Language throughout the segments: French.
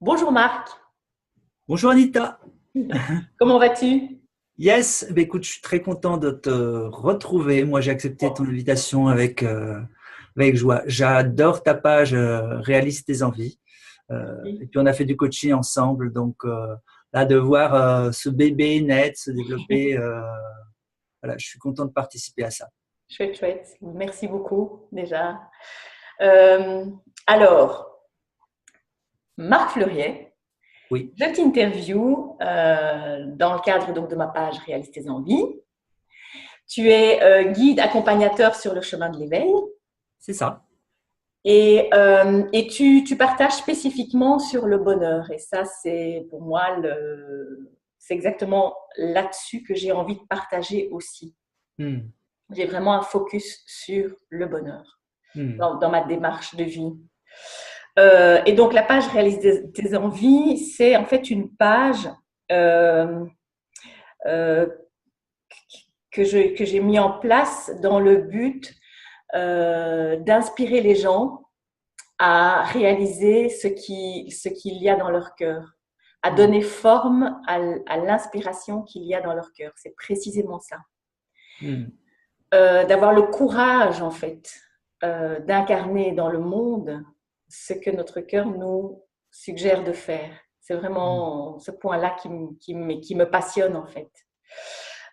Bonjour Marc, Bonjour Anita. comment vas-tu? Yes, ben écoute, je suis très content de te retrouver. Moi, j'ai accepté ton invitation avec joie. J'adore ta page Réalise tes envies. Et puis, on a fait du coaching ensemble. Donc, là, de voir ce bébé naître, se développer, voilà, je suis content de participer à ça. Chouette, chouette. Merci beaucoup déjà. Euh, alors, Marc Fleuriet, Oui, je t'interview dans le cadre donc, de ma page Réalise tes envies. Tu es guide accompagnateur sur le chemin de l'éveil c'est ça. et tu partages spécifiquement sur le bonheur. Et ça, c'est pour moi, c'est exactement là-dessus que j'ai envie de partager aussi. Hmm, J'ai vraiment un focus sur le bonheur hmm, dans ma démarche de vie. Et donc, la page Réalise tes envies, c'est en fait une page euh, euh, que j'ai mis en place dans le but d'inspirer les gens à réaliser ce qu'il y a dans leur cœur, à hmm, donner forme à l'inspiration qu'il y a dans leur cœur. C'est précisément ça. hmm, D'avoir le courage, en fait, d'incarner dans le monde ce que notre cœur nous suggère de faire. C'est hmm, vraiment ce point-là qui me passionne, en fait.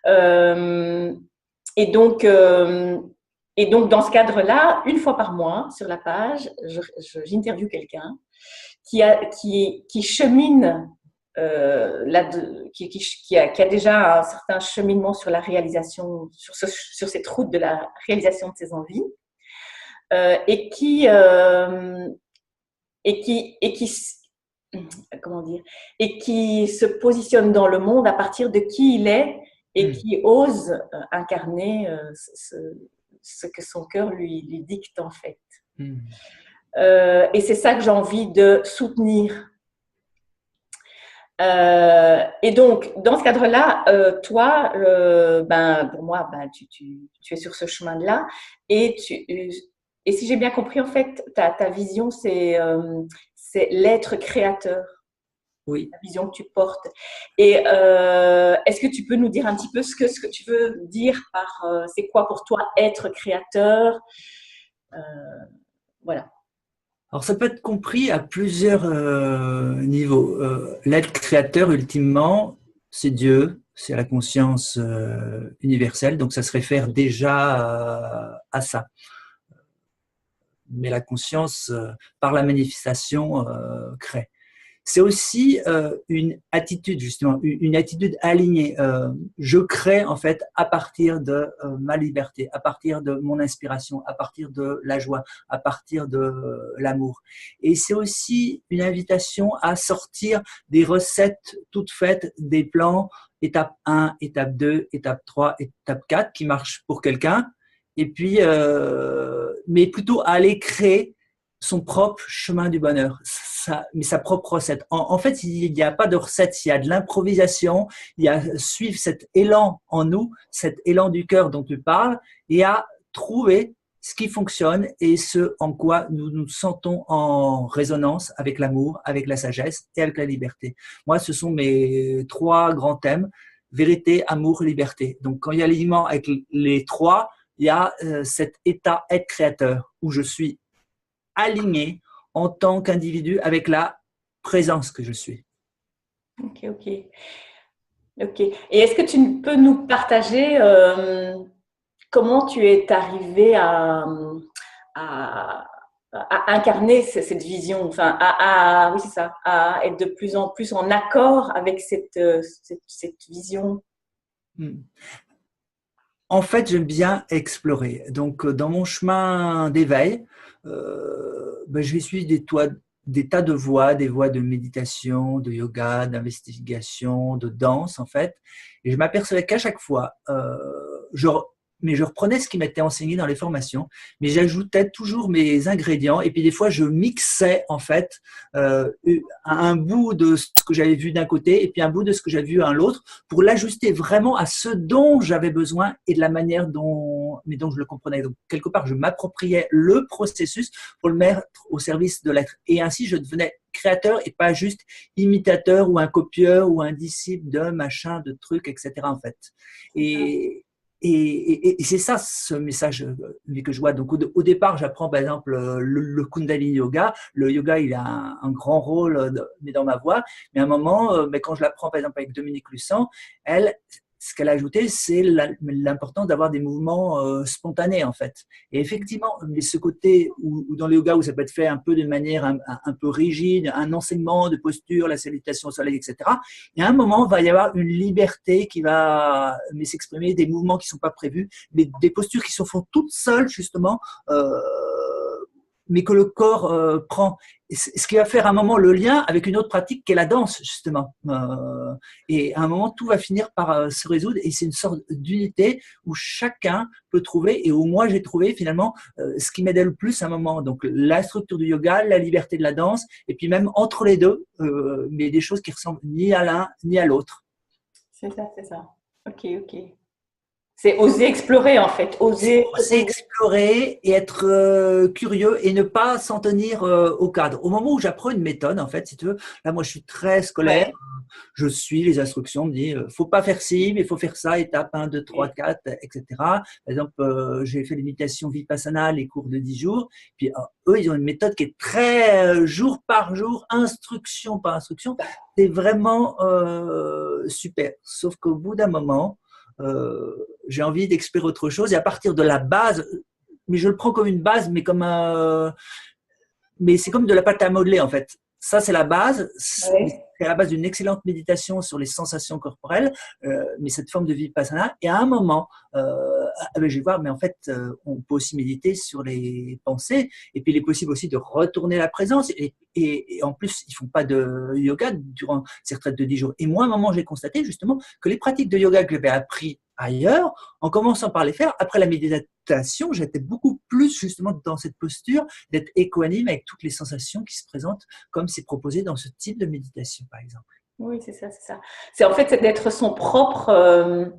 Euh, et, donc, euh, et donc, dans ce cadre-là, une fois par mois, sur la page, j'interviewe quelqu'un qui chemine qui a déjà un certain cheminement sur la réalisation, sur cette route de la réalisation de ses envies, euh, et qui euh, et qui comment dire et qui se positionne dans le monde à partir de qui il est et hmm, qui ose incarner ce que son cœur lui dicte en fait. hmm. Et c'est ça que j'ai envie de soutenir. Et donc, dans ce cadre-là, toi, ben, pour moi, ben, tu es sur ce chemin-là. Et, et si j'ai bien compris, en fait, ta vision, c'est l'être créateur, Oui. la vision que tu portes. Et est-ce que tu peux nous dire un petit peu ce que tu veux dire par c'est quoi pour toi être créateur? euh, Voilà. Alors, ça peut être compris à plusieurs niveaux. L'être créateur, ultimement, c'est Dieu, c'est la conscience universelle, donc ça se réfère déjà à ça. Mais la conscience, par la manifestation, crée. C'est aussi une attitude, justement, une attitude alignée. Je crée, en fait, à partir de ma liberté, à partir de mon inspiration, à partir de la joie, à partir de l'amour. Et c'est aussi une invitation à sortir des recettes toutes faites, des plans, étape 1, étape 2, étape 3, étape 4, qui marchent pour quelqu'un. Et puis, mais plutôt à aller créer son propre chemin du bonheur, mais sa propre recette. En fait, il n'y a pas de recette, il y a de l'improvisation, il y a suivre cet élan en nous, cet élan du cœur dont tu parles, et à trouver ce qui fonctionne et ce en quoi nous nous sentons en résonance avec l'amour, avec la sagesse et avec la liberté. Moi, ce sont mes trois grands thèmes, vérité, amour, liberté. Donc, quand il y a l'alignement avec les trois, il y a cet état être créateur où je suis aligné en tant qu'individu avec la présence que je suis. Ok, ok. Ok. Et est-ce que tu peux nous partager comment tu es arrivé à, à incarner cette vision, enfin, oui, c'est ça, à être de plus en plus en accord avec cette vision. Hmm. En fait, j'aime bien explorer. Donc, dans mon chemin d'éveil, ben, je vais suivre des tas de voies, des voies de méditation, de yoga, d'investigation, de danse, en fait. Et je m'apercevais qu'à chaque fois, mais je reprenais ce qui m'était enseigné dans les formations, mais j'ajoutais toujours mes ingrédients et puis des fois je mixais en fait un bout de ce que j'avais vu d'un côté et puis un bout de ce que j'avais vu à l'autre pour l'ajuster vraiment à ce dont j'avais besoin et de la manière dont je le comprenais. Donc quelque part je m'appropriais le processus pour le mettre au service de l'être et ainsi je devenais créateur et pas juste imitateur ou un copieur ou un disciple de machin, de trucs, etc. en fait. Et, et c'est ça ce message que je vois. Donc au départ, j'apprends par exemple le Kundalini Yoga. Le yoga, il a un grand rôle mais dans ma voix. Mais à un moment, mais quand je l'apprends par exemple avec Dominique Lussan, elle, ce qu'elle a ajouté, c'est l'importance d'avoir des mouvements spontanés en fait. Et effectivement, mais ce côté où dans le yoga où ça peut être fait un peu d'une manière un peu rigide, un enseignement de posture, la salutation au soleil, etc. Et à un moment, il va y avoir une liberté qui va s'exprimer, des mouvements qui ne sont pas prévus, mais des postures qui se font toutes seules justement. Mais que le corps prend. Ce qui va faire à un moment le lien avec une autre pratique qui est la danse, justement. Et à un moment, tout va finir par se résoudre et c'est une sorte d'unité où chacun peut trouver, et où moi j'ai trouvé finalement ce qui m'aidait le plus à un moment. Donc la structure du yoga, la liberté de la danse, et puis même entre les deux, mais des choses qui ressemblent ni à l'un ni à l'autre. C'est ça, c'est ça. Ok, ok. C'est oser explorer en fait, oser. C'est explorer et être curieux et ne pas s'en tenir au cadre. Au moment où j'apprends une méthode, en fait, si tu veux, là moi je suis très scolaire, Ouais. je suis les instructions, on me dit faut pas faire ci, mais il faut faire ça, étape 1, 2, 3, 4, etc. Par exemple, j'ai fait l'imitation Vipassana, les cours de 10 jours, puis eux ils ont une méthode qui est très jour par jour, instruction par instruction, c'est vraiment super. Sauf qu'au bout d'un moment, j'ai envie d'explorer autre chose et à partir de la base, mais je le prends comme une base, mais c'est comme de la pâte à modeler en fait. Ça c'est la base, Ouais. c'est la base d'une excellente méditation sur les sensations corporelles, mais cette forme de vipassana. Et à un moment, je vais voir, mais en fait, on peut aussi méditer sur les pensées, et puis il est possible aussi de retourner la présence. Et en plus, ils font pas de yoga durant ces retraites de 10 jours. Et moi, à un moment, j'ai constaté justement que les pratiques de yoga que j'avais appris ailleurs, en commençant par les faire, après la méditation, j'étais beaucoup plus justement dans cette posture d'être équanime avec toutes les sensations qui se présentent comme c'est proposé dans ce type de méditation, par exemple. Oui, c'est ça, c'est ça. C'est en fait c'est d'être son propre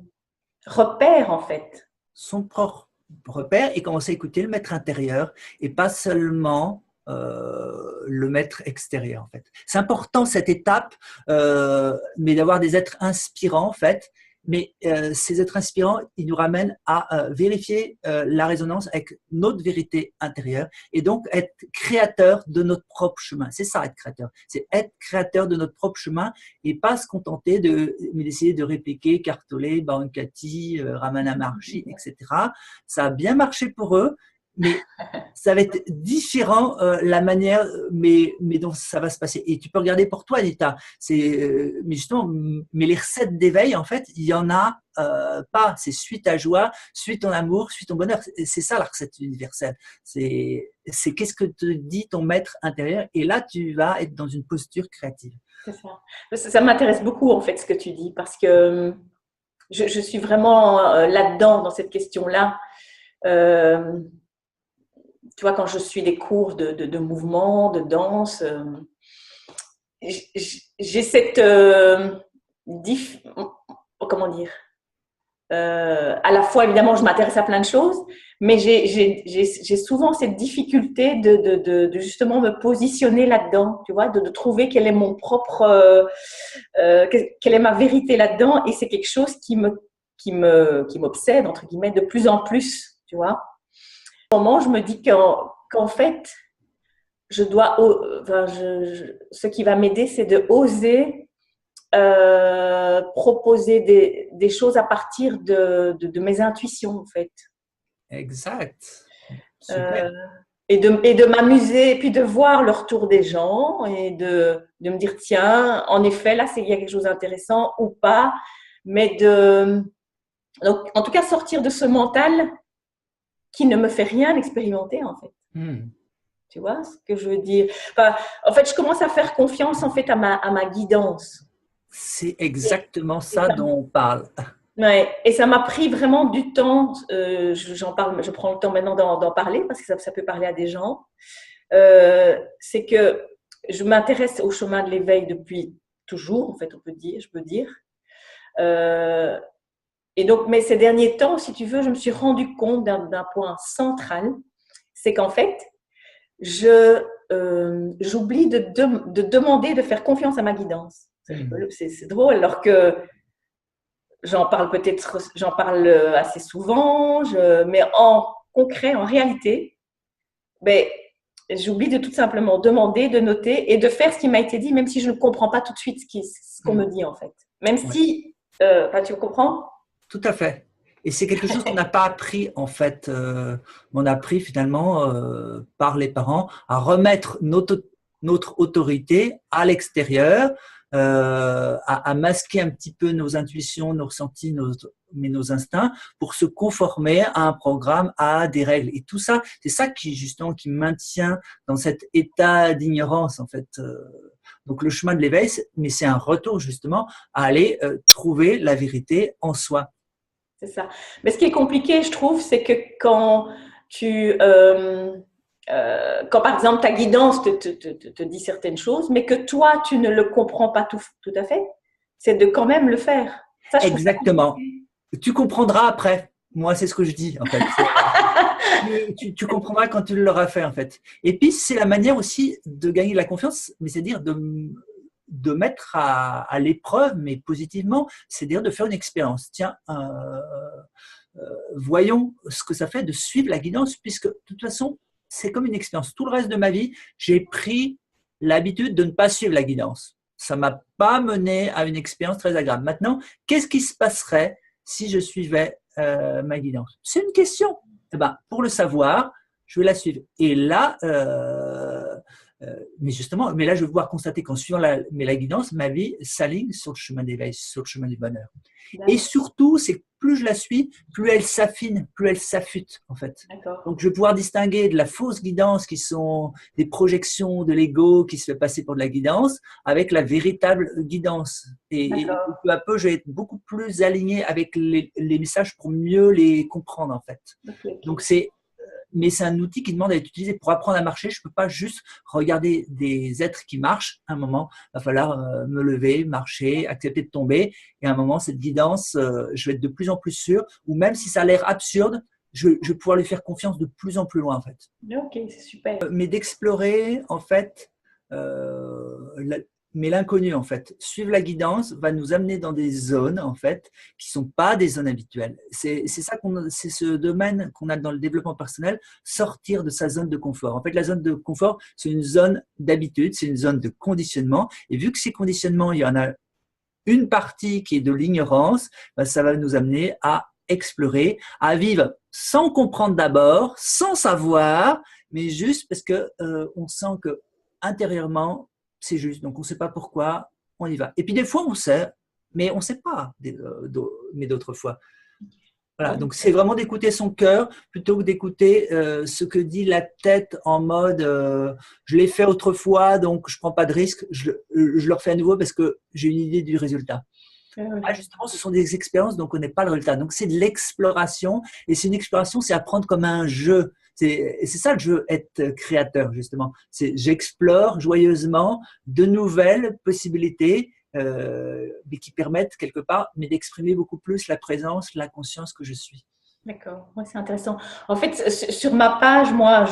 repère en fait. Son propre repère et commencer à écouter le maître intérieur et pas seulement le maître extérieur en fait. C'est important cette étape, mais d'avoir des êtres inspirants en fait. Mais ces êtres inspirants, ils nous ramènent à vérifier la résonance avec notre vérité intérieure et donc être créateur de notre propre chemin. C'est ça être créateur, c'est être créateur de notre propre chemin et pas se contenter d'essayer de répliquer Cartolé, Bankati, Ramana Maharshi, etc. Ça a bien marché pour eux, mais ça va être différent la manière mais dont ça va se passer. Et tu peux regarder pour toi, Anita. Mais justement, mais les recettes d'éveil, en fait, il y en a pas. C'est suite à joie, suite en amour, suite en bonheur. C'est ça la recette universelle. C'est qu'est-ce que te dit ton maître intérieur. Et là, tu vas être dans une posture créative. C'est ça. Ça m'intéresse beaucoup en fait ce que tu dis parce que je suis vraiment là-dedans dans cette question-là. Euh, Tu vois, quand je suis des cours de mouvement, de danse, j'ai cette comment dire, à la fois évidemment je m'intéresse à plein de choses, mais j'ai souvent cette difficulté de justement me positionner là-dedans, tu vois, de trouver quel est mon propre, quelle est ma vérité là-dedans, et c'est quelque chose qui m'obsède entre guillemets de plus en plus, tu vois. Au moment, je me dis qu'en fait, je dois, enfin, ce qui va m'aider, c'est de oser proposer des choses à partir de mes intuitions, en fait. Exact. Euh, Super. et de m'amuser, et puis de voir le retour des gens, et de me dire, tiens, en effet, là, il y a quelque chose d'intéressant ou pas, mais donc, en tout cas, sortir de ce mental qui ne me fait rien expérimenter, en fait. Tu vois ce que je veux dire? Enfin, en fait, je commence à faire confiance en fait à ma guidance. C'est Et, exactement et ça ça, dont on parle. Ouais. Et ça m'a pris vraiment du temps. J'en parle, je prends le temps maintenant d'en parler parce que ça peut parler à des gens. C'est que je m'intéresse au chemin de l'éveil depuis toujours, en fait, je peux dire. Euh, et donc, mais ces derniers temps, si tu veux, je me suis rendu compte d'un point central, c'est qu'en fait, j'oublie de demander, de faire confiance à ma guidance. C'est drôle, alors que j'en parle assez souvent, mais en concret, en réalité, ben, j'oublie de tout simplement demander, de noter et de faire ce qui m'a été dit, même si je ne comprends pas tout de suite ce qu'on me dit en fait. Même Ouais. si, tu comprends? Tout à fait. Et c'est quelque chose qu'on n'a pas appris, en fait. On a appris finalement par les parents à remettre notre autorité à l'extérieur, à masquer un petit peu nos intuitions, nos ressentis, nos instincts pour se conformer à un programme, à des règles. Et tout ça, c'est ça qui, justement, qui maintient dans cet état d'ignorance, en fait. Donc le chemin de l'éveil, mais c'est un retour justement à aller trouver la vérité en soi. C'est ça. Mais ce qui est compliqué, je trouve, c'est que tu, quand par exemple ta guidance te dit certaines choses, mais que toi, tu ne le comprends pas tout à fait, c'est de quand même le faire. Ça, je trouve ça Exactement. compliqué. Tu comprendras après. Moi, c'est ce que je dis, en fait. Tu comprendras quand tu l'auras fait, en fait. Et puis, c'est la manière aussi de gagner de la confiance, mais c'est-à-dire de mettre à l'épreuve, mais positivement, c'est-à-dire de faire une expérience. Tiens, voyons ce que ça fait de suivre la guidance, puisque de toute façon, c'est comme une expérience. Tout le reste de ma vie, j'ai pris l'habitude de ne pas suivre la guidance. Ça ne m'a pas mené à une expérience très agréable. Maintenant, qu'est-ce qui se passerait si je suivais ma guidance? C'est une question. Eh ben, pour le savoir, je vais la suivre. Et là, mais justement, mais là, je vais pouvoir constater qu'en suivant la guidance, ma vie s'aligne sur le chemin d'éveil, sur le chemin du bonheur. Et surtout, c'est que plus je la suis, plus elle s'affine, plus elle s'affûte, en fait. Donc, je vais pouvoir distinguer de la fausse guidance qui sont des projections de l'ego qui se fait passer pour de la guidance avec la véritable guidance. Et peu à peu, je vais être beaucoup plus aligné avec les messages pour mieux les comprendre, en fait. Donc, mais c'est un outil qui demande à être utilisé pour apprendre à marcher. Je ne peux pas juste regarder des êtres qui marchent. À un moment, il va falloir me lever, marcher, accepter de tomber. Et à un moment, cette guidance, je vais être de plus en plus sûr. Ou même si ça a l'air absurde, je vais pouvoir lui faire confiance de plus en plus loin, en fait. Ok, c'est super. Mais d'explorer, en fait, mais l'inconnu, en fait. Suivre la guidance va nous amener dans des zones, en fait, qui ne sont pas des zones habituelles. C'est ce domaine qu'on a dans le développement personnel, sortir de sa zone de confort. En fait, la zone de confort, c'est une zone d'habitude, c'est une zone de conditionnement. Et vu que ces conditionnements, il y en a une partie qui est de l'ignorance, ben, ça va nous amener à explorer, à vivre sans comprendre d'abord, sans savoir, mais juste parce que on sent que intérieurement c'est juste. Donc on ne sait pas pourquoi, on y va. Et puis des fois on sait, mais on ne sait pas. Mais d'autres fois. Voilà, donc c'est vraiment d'écouter son cœur plutôt que d'écouter ce que dit la tête en mode je l'ai fait autrefois donc je prends pas de risque, je le refais à nouveau parce que j'ai une idée du résultat. Ah, justement, ce sont des expériences donc on n'est pas le résultat. Donc c'est de l'exploration et c'est une exploration, c'est apprendre comme un jeu. C'est ça le jeu, être créateur justement. C'est j'explore joyeusement de nouvelles possibilités mais qui permettent quelque part mais d'exprimer beaucoup plus la présence, la conscience que je suis. D'accord, ouais, c'est intéressant. En fait, sur ma page, moi,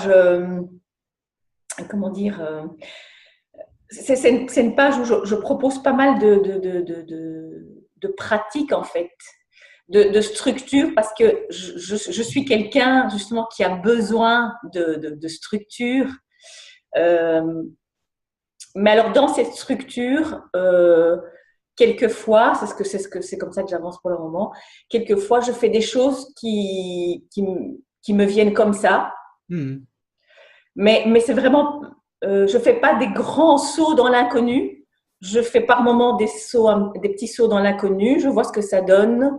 comment dire, c'est une page où je propose pas mal de pratiques, en fait, de structure, parce que je suis quelqu'un, justement, qui a besoin de structure. Euh, mais alors, dans cette structure, quelquefois, c'est comme ça que j'avance pour le moment, quelquefois, je fais des choses qui me viennent comme ça. Mais c'est vraiment, je fais pas des grands sauts dans l'inconnu. Je fais par moments des petits sauts dans l'inconnu. Je vois ce que ça donne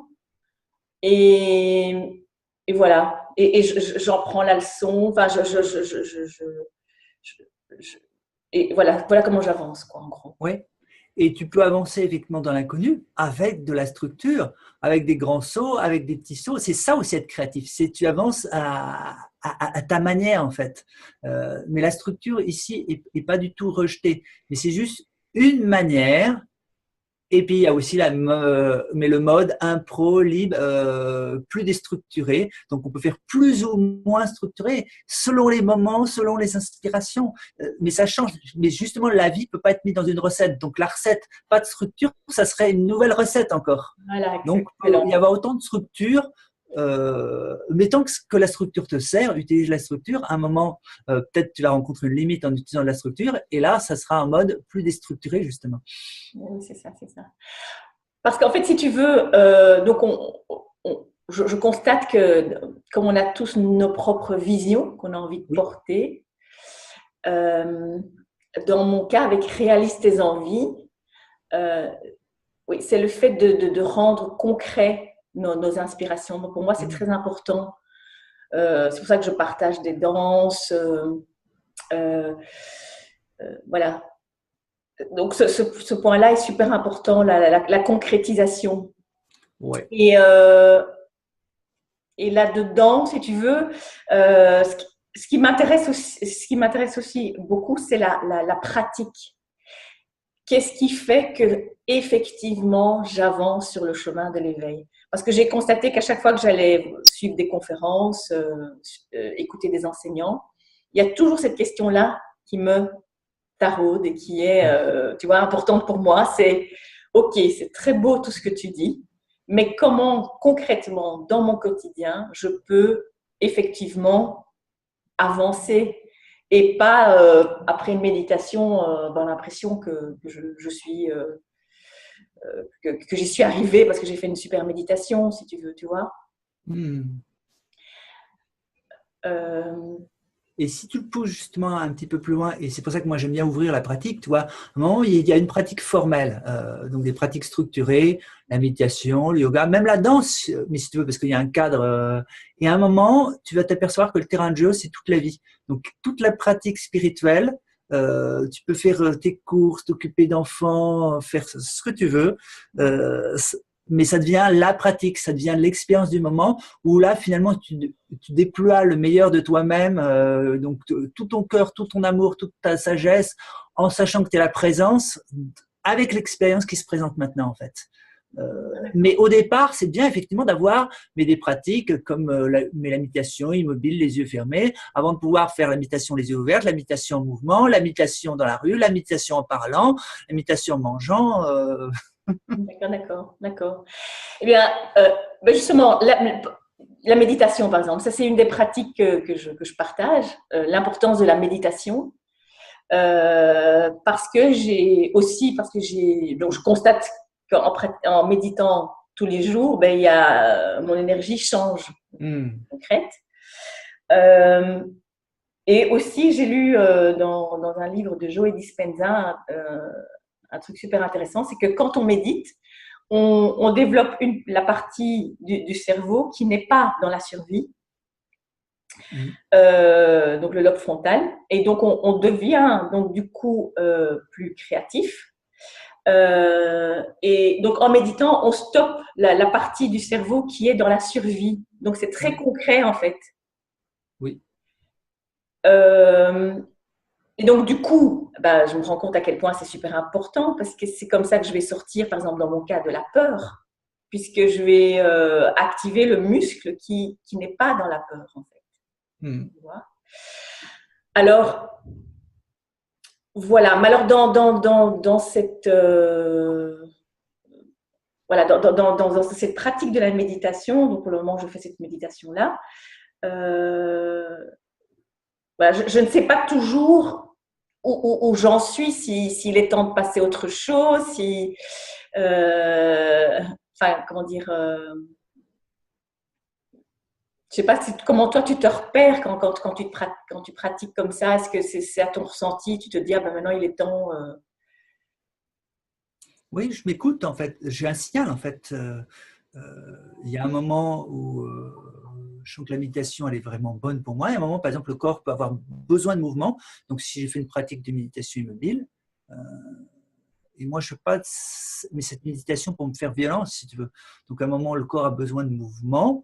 et voilà. Et j'en prends la leçon. Enfin, et voilà comment j'avance, quoi, en gros. Oui. Et tu peux avancer effectivement dans l'inconnu avec de la structure, avec des grands sauts, avec des petits sauts. C'est ça aussi être créatif. C'est tu avances à ta manière en fait. Mais la structure ici est pas du tout rejetée. Mais c'est juste une manière. Et puis il y a aussi mais le mode impro libre, plus déstructuré. Donc on peut faire plus ou moins structuré selon les moments, selon les inspirations. Mais ça change. Mais justement, la vie peut pas être mise dans une recette. Donc la recette, pas de structure, ça serait une nouvelle recette encore. Voilà, Donc il peut y excellent. avoir autant de structures. Mais tant que la structure te sert, utilise la structure. À un moment, peut-être tu vas rencontrer une limite en utilisant la structure. Et là, ça sera un mode plus déstructuré justement. Oui, c'est ça, c'est ça. Parce qu'en fait, si tu veux, donc je constate que comme on a tous nos propres visions qu'on a envie de Oui. porter, euh, dans mon cas, avec Réalise tes envies, euh, oui, c'est le fait de rendre concret nos inspirations. Donc pour moi, c'est très important. C'est pour ça que je partage des danses. Euh, voilà. Donc ce point-là est super important, la concrétisation. Ouais. Et, et là-dedans, si tu veux, ce qui m'intéresse aussi beaucoup, c'est la pratique. Qu'est-ce qui fait que effectivement j'avance sur le chemin de l'éveil? Parce que j'ai constaté qu'à chaque fois que j'allais suivre des conférences, écouter des enseignants, il y a toujours cette question-là qui me taraude et qui est, tu vois, importante pour moi. C'est OK, c'est très beau tout ce que tu dis, mais comment concrètement dans mon quotidien je peux effectivement avancer et pas après une méditation avoir l'impression que je suis que j'y suis arrivée parce que j'ai fait une super méditation, si tu veux, tu vois. Hmm. Euh, Et si tu le pousses justement un petit peu plus loin, et c'est pour ça que moi j'aime bien ouvrir la pratique, tu vois, à un moment, il y a une pratique formelle, donc des pratiques structurées, la méditation, le yoga, même la danse, mais si tu veux, parce qu'il y a un cadre. Et à un moment, tu vas t'apercevoir que le terrain de jeu, c'est toute la vie. Donc toute la pratique spirituelle, tu peux faire tes courses, t'occuper d'enfants, faire ce que tu veux. Euh, mais ça devient la pratique, ça devient l'expérience du moment où là, finalement, tu déploies le meilleur de toi-même, donc tout ton cœur, tout ton amour, toute ta sagesse, en sachant que tu es la présence avec l'expérience qui se présente maintenant, en fait. Mais au départ, c'est bien effectivement d'avoir des pratiques comme la méditation immobile, les yeux fermés, avant de pouvoir faire la méditation les yeux ouverts, la méditation en mouvement, la méditation dans la rue, la méditation en parlant, la méditation en mangeant. d'accord, d'accord, d'accord. Eh bien, ben justement, la méditation, par exemple, ça c'est une des pratiques que je partage, l'importance de la méditation, parce que donc je constate en méditant tous les jours, ben, mon énergie change, Hmm. concrète. Euh, et aussi, j'ai lu dans un livre de Joe Dispenza un truc super intéressant, c'est que quand on médite, on développe la partie du cerveau qui n'est pas dans la survie, Hmm. donc le lobe frontal, et donc on devient donc du coup plus créatif. Et donc en méditant, on stoppe la partie du cerveau qui est dans la survie. Donc c'est très Oui, concret en fait. oui. Euh, et donc du coup, bah, je me rends compte à quel point c'est super important parce que c'est comme ça que je vais sortir, par exemple dans mon cas, de la peur, puisque je vais activer le muscle qui n'est pas dans la peur en fait. Hmm. Tu vois. Alors voilà, mais alors dans cette voilà, dans cette pratique de la méditation, donc pour le moment je fais cette méditation-là, euh, voilà, je ne sais pas toujours où j'en suis, s'il est temps de passer à autre chose, si, enfin, comment dire, je sais pas comment toi tu te repères quand tu pratiques comme ça. Est-ce que c'est à ton ressenti, tu te dis, ah ben maintenant il est temps. Oui, je m'écoute en fait. J'ai un signal en fait. Il y a un moment où je sens que la méditation elle est vraiment bonne pour moi. Il y a un moment, par exemple, le corps peut avoir besoin de mouvement. Donc, si j'ai fait une pratique de méditation immobile, et moi, je ne fais pas mais cette méditation pour me faire violence, si tu veux. Donc, à un moment, le corps a besoin de mouvement.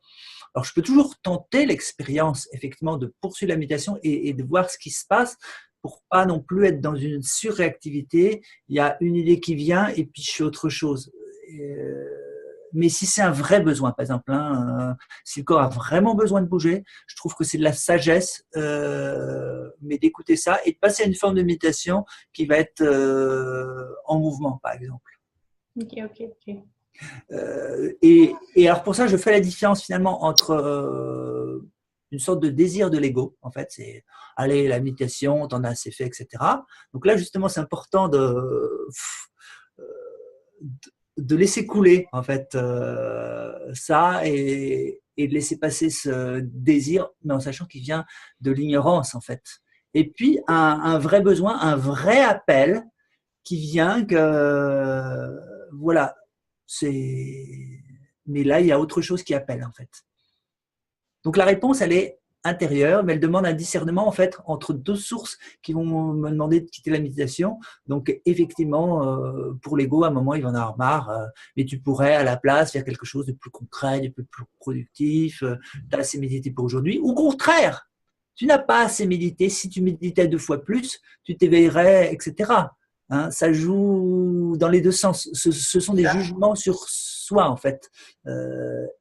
Alors, je peux toujours tenter l'expérience, effectivement, de poursuivre la méditation et de voir ce qui se passe pour pas non plus être dans une surréactivité. Il y a une idée qui vient et puis je fais autre chose. Mais si c'est un vrai besoin, par exemple, si le corps a vraiment besoin de bouger, je trouve que c'est de la sagesse, mais d'écouter ça et de passer à une forme de méditation qui va être en mouvement, par exemple. Ok, ok, ok. Et alors pour ça, je fais la différence finalement entre une sorte de désir de l'ego, en fait, c'est allez, la méditation, t'en as assez fait, etc. Donc là, justement, c'est important de laisser couler, en fait, ça et de laisser passer ce désir, mais en sachant qu'il vient de l'ignorance, en fait. Et puis, un vrai besoin, un vrai appel qui vient que, voilà, c'est. Mais là, il y a autre chose qui appelle, en fait. Donc la réponse, elle est intérieure, mais elle demande un discernement en fait entre deux sources qui vont me demander de quitter la méditation. Donc effectivement, pour l'ego, à un moment, il va en avoir marre, mais tu pourrais à la place faire quelque chose de plus concret, de plus productif. Tu as assez médité pour aujourd'hui. Ou au contraire, tu n'as pas assez médité. Si tu méditais 2 fois plus, tu t'éveillerais, etc. Hein, ça joue dans les deux sens. Ce sont des jugements sur soi en fait.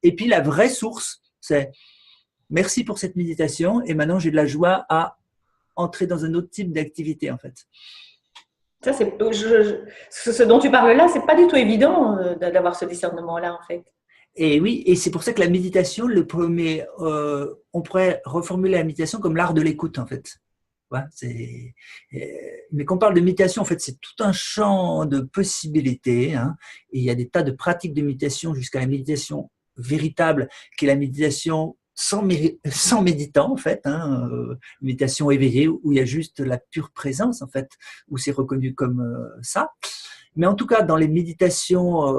Et puis la vraie source, c'est merci pour cette méditation et maintenant j'ai de la joie à entrer dans un autre type d'activité en fait. Ça, ce dont tu parles là, c'est pas du tout évident d'avoir ce discernement-là, en fait. Et oui, et c'est pour ça que la méditation, on pourrait reformuler la méditation comme l'art de l'écoute en fait. Ouais, mais quand on parle de méditation, en fait, c'est tout un champ de possibilités. Hein, et il y a des tas de pratiques de méditation jusqu'à la méditation véritable, qui est la méditation sans méditant, en fait. Hein, méditation éveillée, où il y a juste la pure présence, en fait, où c'est reconnu comme ça. Mais en tout cas, dans les méditations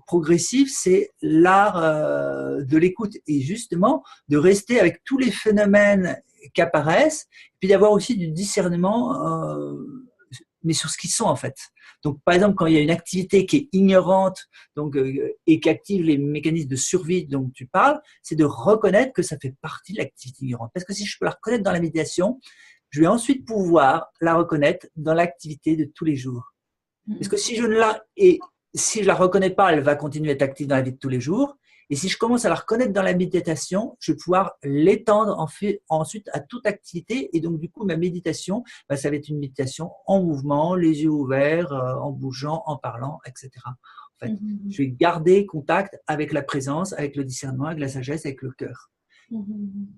progressives, c'est l'art de l'écoute et justement de rester avec tous les phénomènes qui apparaissent, puis d'avoir aussi du discernement, mais sur ce qu'ils sont en fait. Donc, par exemple, quand il y a une activité qui est ignorante et qui active les mécanismes de survie dont tu parles, c'est de reconnaître que ça fait partie de l'activité ignorante. Parce que si je peux la reconnaître dans la méditation, je vais ensuite pouvoir la reconnaître dans l'activité de tous les jours. Parce que si je ne la reconnais pas, elle va continuer à être active dans la vie de tous les jours. Et si je commence à la reconnaître dans la méditation, je vais pouvoir l'étendre ensuite à toute activité. Et donc, du coup, ma méditation, ça va être une méditation en mouvement, les yeux ouverts, en bougeant, en parlant, etc. En fait, je vais garder contact avec la présence, avec le discernement, avec la sagesse, avec le cœur.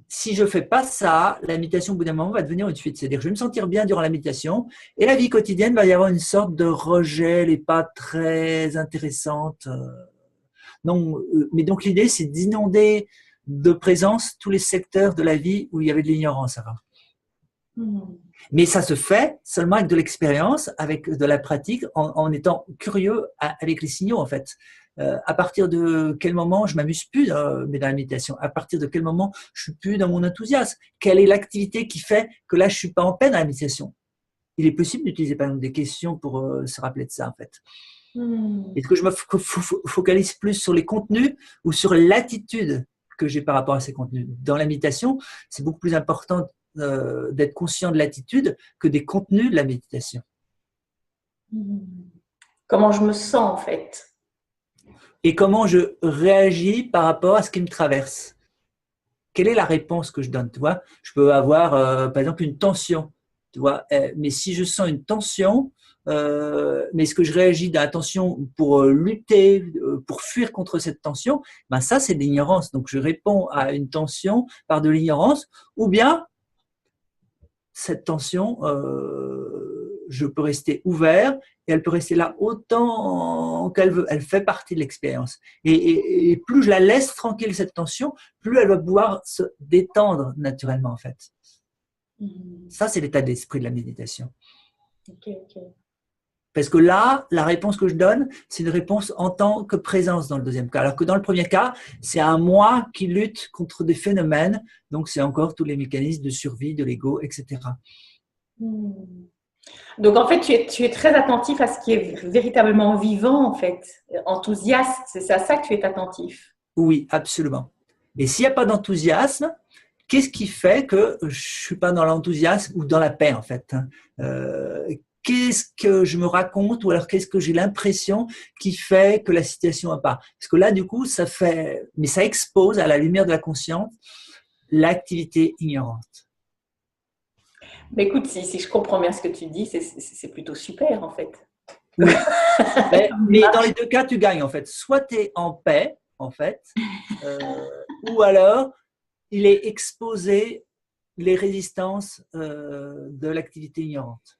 Si je ne fais pas ça, la méditation, au bout d'un moment, va devenir une fuite. C'est-à-dire que je vais me sentir bien durant la méditation et la vie quotidienne va y avoir une sorte de rejet, elle n'est pas très intéressante. Non, mais donc l'idée, c'est d'inonder de présence tous les secteurs de la vie où il y avait de l'ignorance avant. Mais ça se fait seulement avec de l'expérience, avec de la pratique, en étant curieux avec les signaux, en fait. À partir de quel moment je m'amuse plus mais dans la méditation? À partir de quel moment je suis plus dans mon enthousiasme? Quelle est l'activité qui fait que là, je suis pas en peine à la méditation? Il est possible d'utiliser, par exemple, des questions pour se rappeler de ça, en fait. Est-ce que je me focalise plus sur les contenus ou sur l'attitude que j'ai par rapport à ces contenus? Dans la méditation, c'est beaucoup plus important d'être conscient de l'attitude que des contenus de la méditation. Comment je me sens, en fait. Et comment je réagis par rapport à ce qui me traverse. Quelle est la réponse que je donne, tu vois? Je peux avoir, par exemple, une tension, tu vois? Mais si je sens une tension, mais est-ce que je réagis dans la tension pour lutter, pour fuir contre cette tension? Ben ça, c'est de l'ignorance. Donc, je réponds à une tension par de l'ignorance, ou bien cette tension, je peux rester ouvert et elle peut rester là autant qu'elle veut. Elle fait partie de l'expérience. Et plus je la laisse tranquille, cette tension, plus elle va pouvoir se détendre naturellement, en fait. Ça, c'est l'état d'esprit de la méditation. Okay. Parce que là, la réponse que je donne, c'est une réponse en tant que présence dans le deuxième cas. Alors que dans le premier cas, c'est un moi qui lutte contre des phénomènes. Donc, c'est encore tous les mécanismes de survie, de l'ego, etc. Donc, en fait, tu es très attentif à ce qui est véritablement vivant, en fait, enthousiaste. C'est à ça que tu es attentif. Oui, absolument. Et s'il n'y a pas d'enthousiasme, qu'est-ce qui fait que je ne suis pas dans l'enthousiasme ou dans la paix, en fait? Qu'est-ce que je me raconte ou alors qu'est-ce que j'ai l'impression qui fait que la situation n'a pas? Parce que là, du coup, mais ça expose à la lumière de la conscience l'activité ignorante. Mais écoute, si je comprends bien ce que tu dis, c'est plutôt super, en fait. Oui, mais dans les deux cas, tu gagnes, en fait. Soit tu es en paix, en fait, ou alors il est exposé les résistances de l'activité ignorante.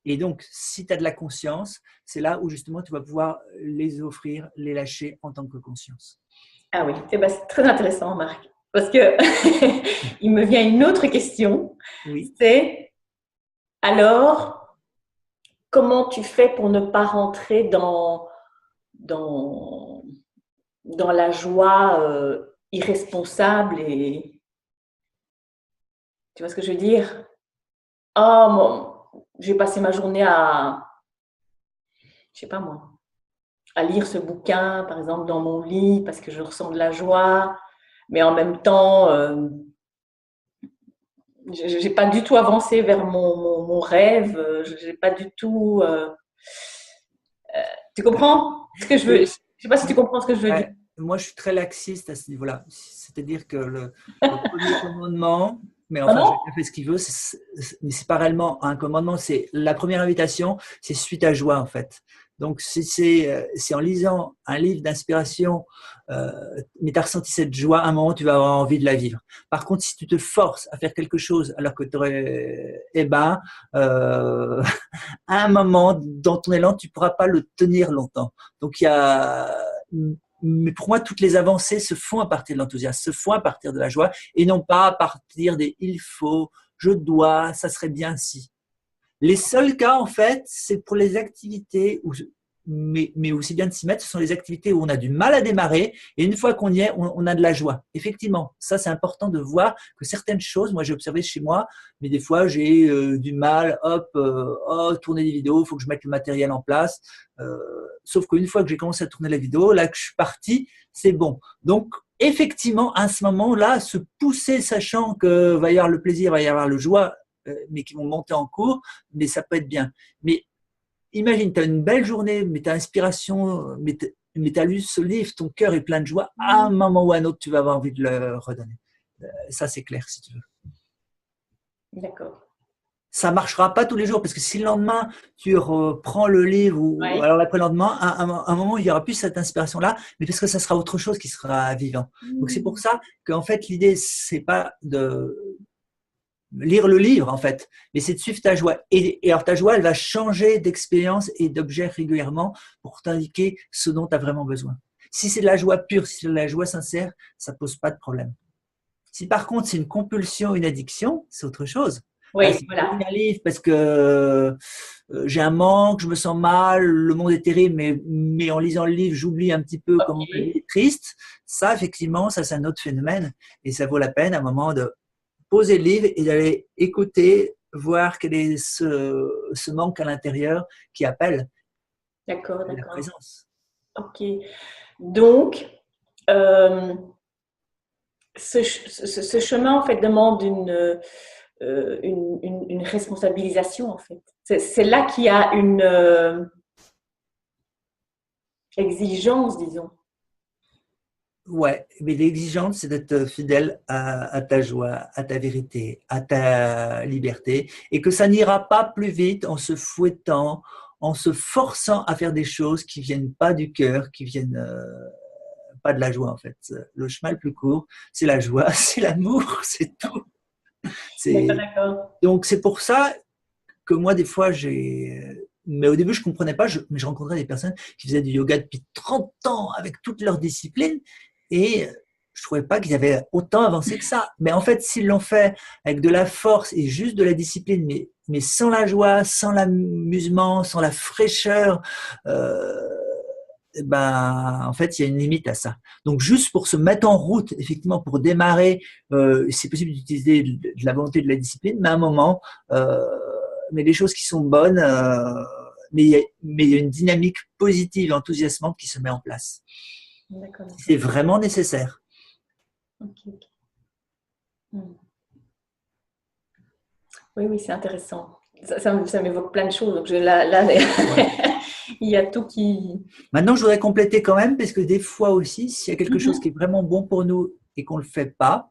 Et donc, si tu as de la conscience, c'est là où justement tu vas pouvoir les offrir, les lâcher en tant que conscience. Ah oui, eh ben, c'est très intéressant, Marc. Parce que il me vient une autre question. Oui. C'est alors, comment tu fais pour ne pas rentrer dans, dans la joie irresponsable et tu vois ce que je veux dire? Oh, j'ai passé ma journée à, je sais pas moi, à lire ce bouquin, par exemple, dans mon lit parce que je ressens de la joie, mais en même temps, j'ai pas du tout avancé vers mon rêve. J'ai pas du tout. Tu comprends ce que je veux? Oui. Je sais pas si tu comprends ce que je veux dire. Ouais. Moi, je suis très laxiste à ce niveau-là. C'est-à-dire que le premier commandement, mais Ah enfin, non? chacun fait ce qu'il veut, mais c'est pas réellement un commandement, c'est la première invitation, c'est suis ta joie, en fait. Donc, c'est en lisant un livre d'inspiration, mais tu as ressenti cette joie, à un moment, tu vas avoir envie de la vivre. Par contre, si tu te forces à faire quelque chose alors que tu aurais, eh ben, à un moment, dans ton élan, tu pourras pas le tenir longtemps. Donc, mais pour moi, toutes les avancées se font à partir de l'enthousiasme, se font à partir de la joie, et non pas à partir des il faut, je dois, ça serait bien si. Les seuls cas, en fait, c'est pour les activités mais aussi bien de s'y mettre, ce sont les activités où on a du mal à démarrer et une fois qu'on y est, on a de la joie. Effectivement, ça c'est important de voir que certaines choses, moi j'ai observé chez moi, mais des fois j'ai du mal, tourner des vidéos, il faut que je mette le matériel en place. Sauf qu'une fois que j'ai commencé à tourner la vidéo, là que je suis parti, c'est bon. Donc effectivement, à ce moment-là, se pousser sachant que va y avoir le plaisir, va y avoir le joie, mais qui vont monter en cours, mais ça peut être bien. Mais imagine, tu as une belle journée, mais tu as inspiration, mais tu as lu ce livre, ton cœur est plein de joie, à un moment ou à un autre, tu vas avoir envie de le redonner. Ça, c'est clair, si tu veux. D'accord. Ça ne marchera pas tous les jours, parce que si le lendemain, tu reprends le livre, ou Oui. alors l'après-lendemain, à un moment, il n'y aura plus cette inspiration-là, mais parce que ça sera autre chose qui sera vivant. Donc, c'est pour ça qu'en fait, l'idée, c'est pas de lire le livre, en fait, mais c'est de suivre ta joie. Et alors, ta joie, elle va changer d'expérience et d'objet régulièrement pour t'indiquer ce dont tu as vraiment besoin. Si c'est de la joie pure, si c'est de la joie sincère, ça pose pas de problème. Si par contre, c'est une compulsion, une addiction, c'est autre chose. Là, Oui, c'est voilà. lire un livre parce que j'ai un manque, je me sens mal, le monde est terrible, mais en lisant le livre, j'oublie un petit peu comment ma vie Ok. est triste. Ça, effectivement, ça, c'est un autre phénomène. Et ça vaut la peine à un moment de poser le livre et d'aller écouter, voir quel est ce manque à l'intérieur qui appelle D'accord, la d'accord. présence. Ok. Donc, euh, ce chemin, en fait, demande une responsabilisation, en fait. C'est là qu'il y a une exigence, disons. Ouais, mais l'exigence, c'est d'être fidèle à ta joie, à ta vérité, à ta liberté, et que ça n'ira pas plus vite en se fouettant, en se forçant à faire des choses qui viennent pas du cœur, qui viennent pas de la joie en fait. Le chemin le plus court, c'est la joie, c'est l'amour, c'est tout. D'accord, C'est d'accord. donc c'est pour ça que moi des fois mais au début je comprenais pas, mais je rencontrais des personnes qui faisaient du yoga depuis 30 ans avec toutes leurs disciplines et je trouvais pas qu'ils avaient autant avancé que ça. Mais en fait, s'ils l'ont fait avec de la force et juste de la discipline, mais sans la joie, sans l'amusement, sans la fraîcheur, euh, ben, en fait, il y a une limite à ça. Donc, juste pour se mettre en route, effectivement, pour démarrer, c'est possible d'utiliser de la volonté, de la discipline, mais à un moment, mais les choses qui sont bonnes, mais il y a une dynamique positive et enthousiasmante qui se met en place. D'accord, C'est d'accord. vraiment nécessaire. Ok, ok. Hmm. Oui, oui, c'est intéressant. Ça m'évoque plein de choses. Donc, là, Ouais. il y a tout qui. Maintenant, je voudrais compléter quand même, parce que des fois aussi, s'il y a quelque chose qui Mhm. est vraiment bon pour nous et qu'on ne le fait pas,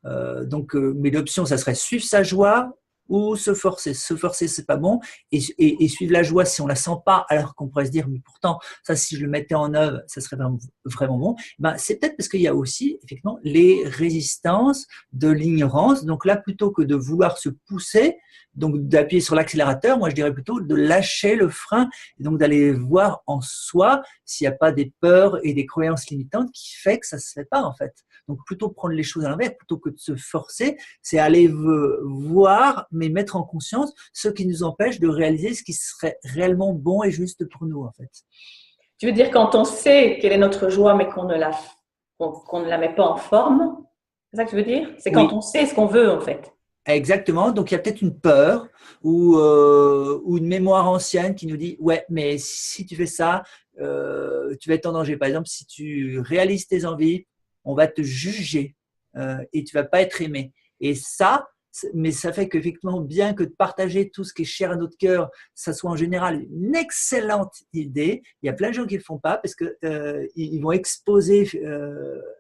mais l'option, ça serait suivre sa joie ou se forcer. Se forcer, c'est pas bon. Et suivre la joie, si on la sent pas, alors qu'on pourrait se dire, mais pourtant, ça, si je le mettais en œuvre, ça serait vraiment, vraiment bon. Ben, c'est peut-être parce qu'il y a aussi, effectivement, les résistances de l'ignorance. Donc là, plutôt que de vouloir se pousser, donc d'appuyer sur l'accélérateur, moi, je dirais plutôt de lâcher le frein et donc d'aller voir en soi s'il n'y a pas des peurs et des croyances limitantes qui fait que ça se fait pas, en fait. Donc, plutôt prendre les choses à l'envers, plutôt que de se forcer, c'est aller voir, mais mettre en conscience ce qui nous empêche de réaliser ce qui serait réellement bon et juste pour nous, en fait. Tu veux dire quand on sait quelle est notre joie, mais qu'on ne la met pas en forme? C'est ça que tu veux dire? C'est quand Oui, on sait ce qu'on veut, en fait. exactement. Donc, il y a peut-être une peur ou une mémoire ancienne qui nous dit, ouais, mais si tu fais ça, tu vas être en danger. Par exemple, si tu réalises tes envies, on va te juger et tu vas pas être aimé. Et ça, mais ça fait qu'effectivement, bien que de partager tout ce qui est cher à notre cœur, ça soit en général une excellente idée. Il y a plein de gens qui ne le font pas parce que ils vont exposer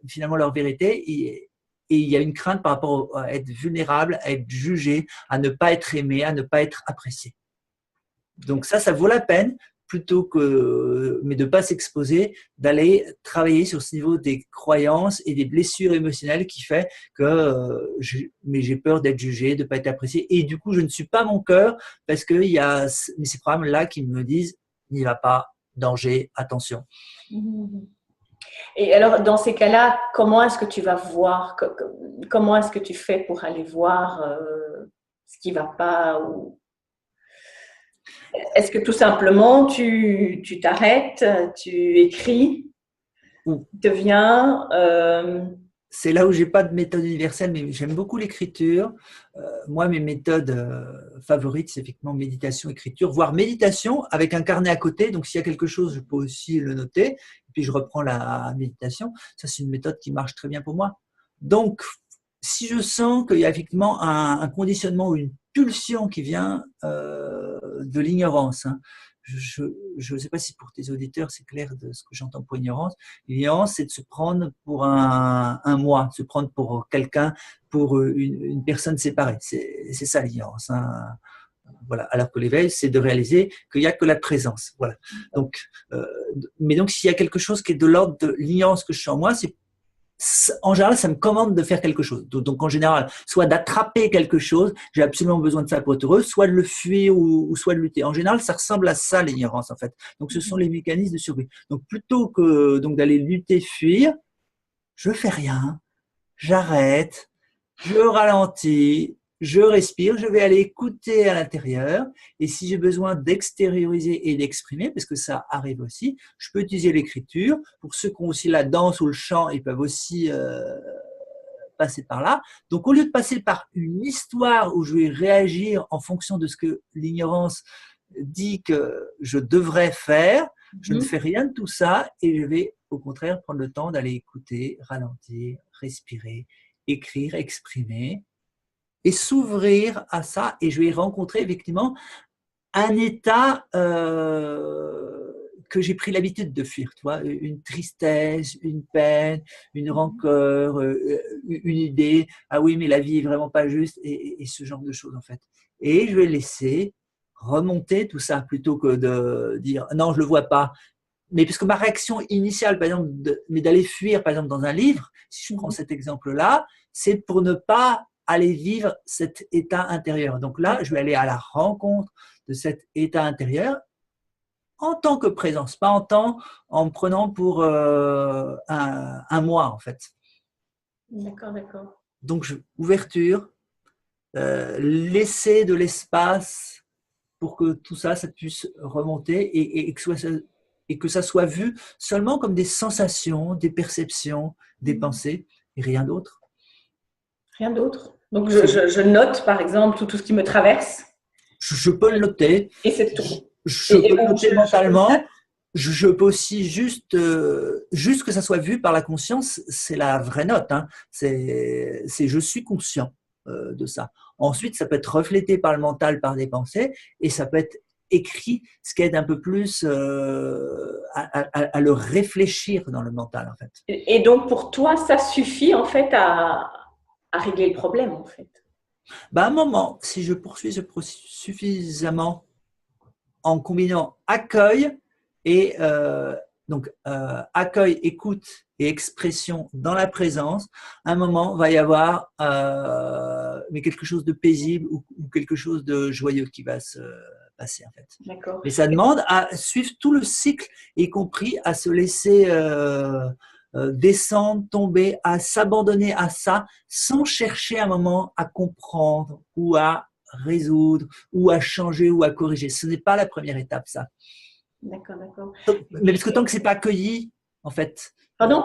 finalement leur vérité et il y a une crainte par rapport à être vulnérable, à être jugé, à ne pas être aimé, à ne pas être apprécié. Donc ça vaut la peine plutôt que, mais de ne pas s'exposer, d'aller travailler sur ce niveau des croyances et des blessures émotionnelles qui fait que mais j'ai peur d'être jugé, de ne pas être apprécié. Et du coup, je ne suis pas mon cœur parce qu'il y a ces programmes-là qui me disent, n'y va pas, danger, attention. Mhm. Et alors, dans ces cas-là, comment est-ce que tu vas voir, comment est-ce que tu fais pour aller voir ce qui ne va pas ou... Est-ce que tout simplement tu t'arrêtes, tu écris, te vient C'est là où j'ai pas de méthode universelle, mais j'aime beaucoup l'écriture. Moi, mes méthodes favorites, c'est effectivement méditation, écriture, voire méditation avec un carnet à côté. Donc, s'il y a quelque chose, je peux aussi le noter. Et puis, je reprends la méditation. Ça, c'est une méthode qui marche très bien pour moi. Donc, si je sens qu'il y a effectivement un conditionnement ou une pulsion qui vient de l'ignorance, hein, je ne sais pas si pour tes auditeurs c'est clair de ce que j'entends pour ignorance. L'ignorance, c'est de se prendre pour un moi, se prendre pour quelqu'un, pour une personne séparée. C'est ça l'ignorance. Hein. Voilà. Alors que l'éveil, c'est de réaliser qu'il n'y a que la présence. Voilà. Donc, mais donc, s'il y a quelque chose qui est de l'ordre de l'ignorance que je suis en moi, c'est en général, ça me commande de faire quelque chose. Donc, en général, soit d'attraper quelque chose, j'ai absolument besoin de ça pour être heureux, soit de le fuir ou soit de lutter. En général, ça ressemble à ça, l'ignorance, en fait. Donc, ce sont les mécanismes de survie. Donc, plutôt que donc d'aller lutter, fuir, je fais rien, j'arrête, je ralentis, je respire, je vais aller écouter à l'intérieur. Et si j'ai besoin d'extérioriser et d'exprimer, parce que ça arrive aussi, je peux utiliser l'écriture. Pour ceux qui ont aussi la danse ou le chant, ils peuvent aussi passer par là. Donc, au lieu de passer par une histoire où je vais réagir en fonction de ce que l'ignorance dit que je devrais faire, je ne fais rien de tout ça et je vais au contraire prendre le temps d'aller écouter, ralentir, respirer, écrire, exprimer et s'ouvrir à ça. Et je vais rencontrer effectivement un état que j'ai pris l'habitude de fuir, tu vois, une tristesse, une peine, une rancœur, une idée, ah oui, mais la vie est vraiment pas juste, et ce genre de choses en fait. Et je vais laisser remonter tout ça plutôt que de dire non, je le vois pas. Mais puisque ma réaction initiale, par exemple, mais d'aller fuir, par exemple, dans un livre, si je prends cet exemple-là, c'est pour ne pas aller vivre cet état intérieur. Donc là, je vais aller à la rencontre de cet état intérieur en tant que présence, pas en me prenant pour un moi, en fait. D'accord, d'accord. Donc, ouverture, laisser de l'espace pour que tout ça, ça puisse remonter et que ça soit vu seulement comme des sensations, des perceptions, des pensées et rien d'autre. Rien d'autre. Donc, C'est je note, par exemple, tout ce qui me traverse. Je peux le noter. Et c'est tout. Je peux le noter mentalement. Je peux aussi juste que ça soit vu par la conscience, c'est la vraie note. Hein. C'est je suis conscient de ça. Ensuite, ça peut être reflété par le mental, par des pensées, et ça peut être écrit, ce qui aide un peu plus à le réfléchir dans le mental, en fait. Et donc, pour toi, ça suffit en fait à régler le problème, en fait. Ben, à un moment, si je poursuis ce processus suffisamment en combinant accueil et accueil, écoute et expression dans la présence, à un moment va y avoir mais quelque chose de paisible ou quelque chose de joyeux qui va se passer en fait. D'accord. Mais ça demande à suivre tout le cycle, y compris à se laisser descendre, tomber, à s'abandonner à ça, sans chercher un moment à comprendre ou à résoudre ou à changer ou à corriger. Ce n'est pas la première étape, ça. D'accord, d'accord. Mais parce que tant que c'est pas accueilli, en fait. Pardon?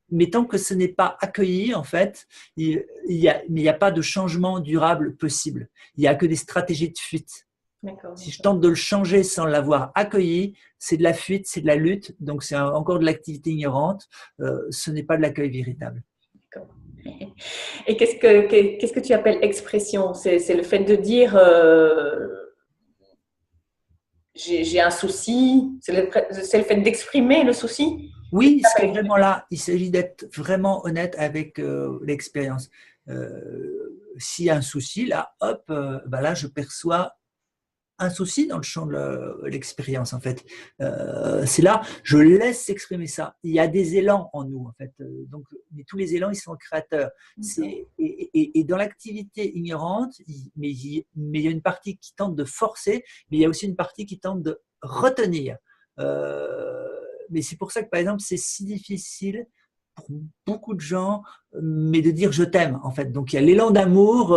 Mais tant que ce n'est pas accueilli, en fait, il n'y a pas de changement durable possible. Il n'y a que des stratégies de fuite. D'accord. Si je tente de le changer sans l'avoir accueilli, c'est de la fuite, c'est de la lutte, donc c'est encore de l'activité ignorante. Ce n'est pas de l'accueil véritable. D'accord. Et qu'est-ce que tu appelles expression? C'est le fait de dire j'ai un souci, c'est le fait d'exprimer le souci? Oui, c'est vraiment là. Il s'agit d'être vraiment honnête avec l'expérience. S'il y a un souci, là, hop, là, je perçois un souci dans le champ de l'expérience, en fait. C'est là, je laisse s'exprimer ça. Il y a des élans en nous, en fait. Donc, mais tous les élans, ils sont créateurs. Et dans l'activité ignorante, mais il y a une partie qui tente de forcer, mais il y a aussi une partie qui tente de retenir. Mais c'est pour ça que, par exemple, c'est si difficile pour beaucoup de gens, mais de dire je t'aime, en fait. Donc, il y a l'élan d'amour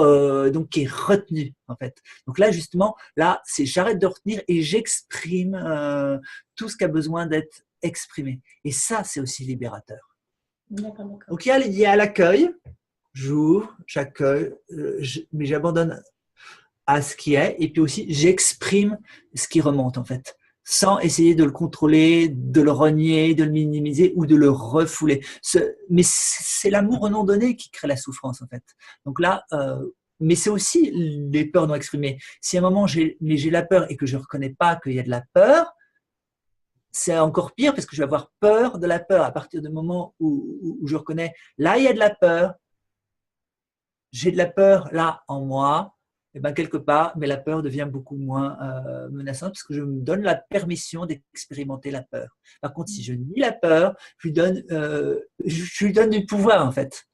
donc qui est retenu, en fait. Donc là, justement, là, c'est j'arrête de retenir et j'exprime tout ce qui a besoin d'être exprimé. Et ça, c'est aussi libérateur. D'accord, d'accord. Donc, il y a l'accueil, j'ouvre, j'accueille, mais j'abandonne à ce qui est, et puis aussi, j'exprime ce qui remonte, en fait, sans essayer de le contrôler, de le renier, de le minimiser ou de le refouler. Mais c'est l'amour non donné qui crée la souffrance, en fait. Donc là, mais c'est aussi les peurs non exprimées. Si à un moment j'ai la peur et que je ne reconnais pas qu'il y a de la peur, c'est encore pire parce que je vais avoir peur de la peur. À partir du moment où je reconnais, là il y a de la peur, j'ai de la peur là en moi, et ben quelque part, mais la peur devient beaucoup moins menaçante parce que je me donne la permission d'expérimenter la peur. Par contre, si je nie la peur, je lui donne du pouvoir en fait.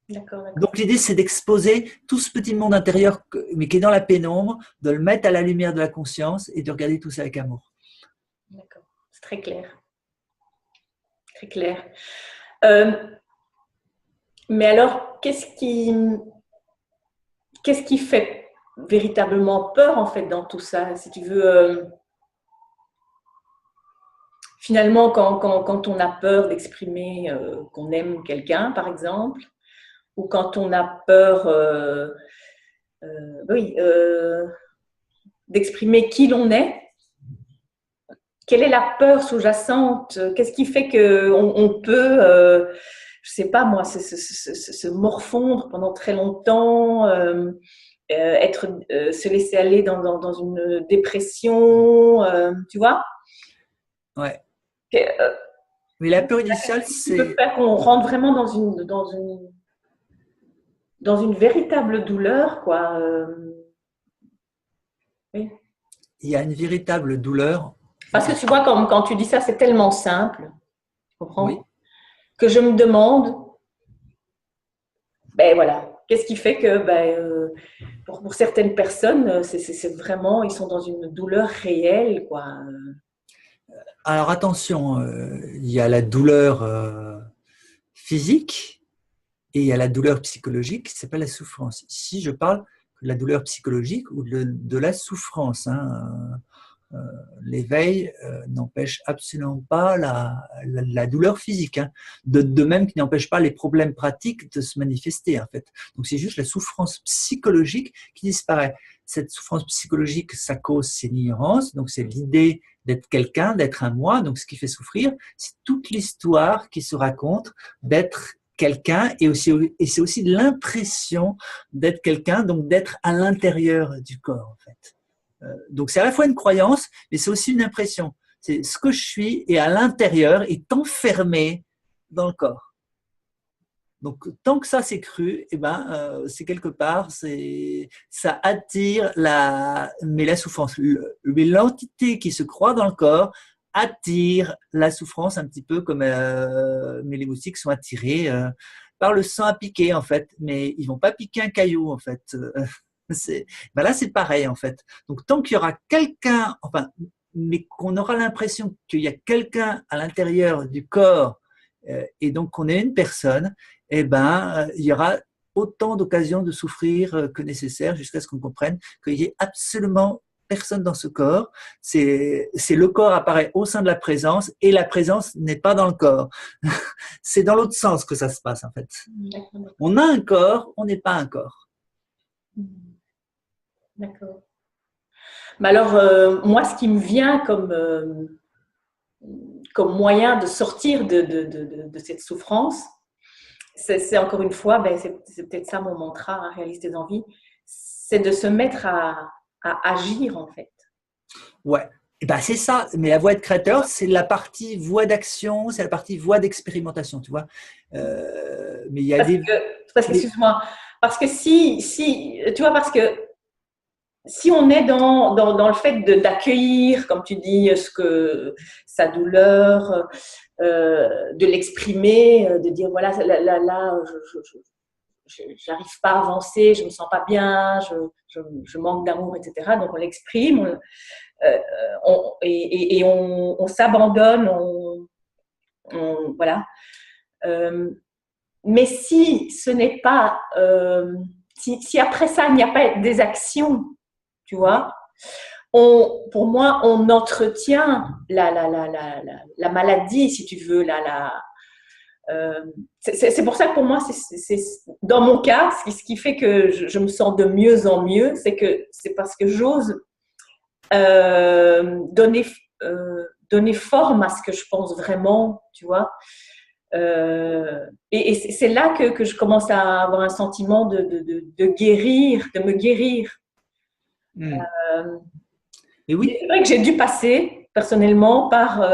D'accord, d'accord. Donc l'idée, c'est d'exposer tout ce petit monde intérieur, mais qui est dans la pénombre, de le mettre à la lumière de la conscience et de regarder tout ça avec amour. D'accord, c'est très clair. Très clair. Mais alors, qu'est-ce qui fait véritablement peur en fait dans tout ça? Si tu veux, finalement, quand on a peur d'exprimer qu'on aime quelqu'un, par exemple, ou quand on a peur d'exprimer qui l'on est, quelle est la peur sous-jacente? Qu'est-ce qui fait qu'on peut, je sais pas moi, se morfondre pendant très longtemps, se laisser aller dans une dépression, tu vois? Ouais. Mais la peur initiale, c'est… Ça peut faire qu'on rentre vraiment dans une véritable douleur, quoi. Oui. Il y a une véritable douleur. Parce que tu vois, quand tu dis ça, c'est tellement simple, tu comprends? Oui. Que je me demande, ben voilà, qu'est-ce qui fait que pour certaines personnes, c'est vraiment, ils sont dans une douleur réelle, quoi. Alors attention, il y a la douleur physique et il y a la douleur psychologique, c'est pas la souffrance. Ici, je parle de la douleur psychologique ou de la souffrance. Hein. L'éveil n'empêche absolument pas la douleur physique, hein. De même qu'il n'empêche pas les problèmes pratiques de se manifester, en fait. Donc c'est juste la souffrance psychologique qui disparaît. cette souffrance psychologique, sa cause, c'est l'ignorance. Donc, c'est l'idée d'être quelqu'un, d'être un moi. Donc, ce qui fait souffrir, c'est toute l'histoire qui se raconte d'être quelqu'un et c'est aussi l'impression d'être quelqu'un, donc d'être à l'intérieur du corps, en fait. Donc, c'est à la fois une croyance, mais c'est aussi une impression. C'est ce que je suis et à l'intérieur est enfermé dans le corps. Donc, tant que ça c'est cru, eh ben, c'est quelque part, ça attire la souffrance. Mais l'entité qui se croit dans le corps attire la souffrance un petit peu comme mais les moustiques sont attirés par le sang à piquer en fait, mais ils vont pas piquer un caillou en fait. Ben là c'est pareil en fait. Donc tant qu'il y aura quelqu'un, enfin, mais qu'on aura l'impression qu'il y a quelqu'un à l'intérieur du corps et donc qu'on est une personne, eh ben, il y aura autant d'occasions de souffrir que nécessaire jusqu'à ce qu'on comprenne qu'il n'y ait absolument personne dans ce corps. C'est le corps apparaît au sein de la présence et la présence n'est pas dans le corps. C'est dans l'autre sens que ça se passe en fait. On a un corps, on n'est pas un corps. D'accord. Mais alors, moi, ce qui me vient comme moyen de sortir de cette souffrance, c'est encore une fois, ben, c'est peut-être ça mon mantra, hein, réalise tes envies, c'est de se mettre à agir en fait. Ouais, et ben, c'est ça. Mais la voie de créateur, c'est la partie voie d'action, c'est la partie voie d'expérimentation, tu vois. Mais il y a excuse-moi, parce que si, tu vois, parce que si on est dans le fait d'accueillir, comme tu dis, sa douleur, de l'exprimer, de dire voilà, là j'arrive pas à avancer, je me sens pas bien, je manque d'amour, etc. Donc on l'exprime, et on s'abandonne, voilà. Mais si ce n'est pas, si après ça il n'y a pas des actions, tu vois, pour moi, on entretient la maladie, si tu veux, c'est pour ça que pour moi, c'est dans mon cas, ce qui fait que je me sens de mieux en mieux, c'est parce que j'ose donner forme à ce que je pense vraiment, tu vois. Et c'est là que je commence à avoir un sentiment de guérir, de me guérir. Et oui. C'est vrai que j'ai dû passer personnellement par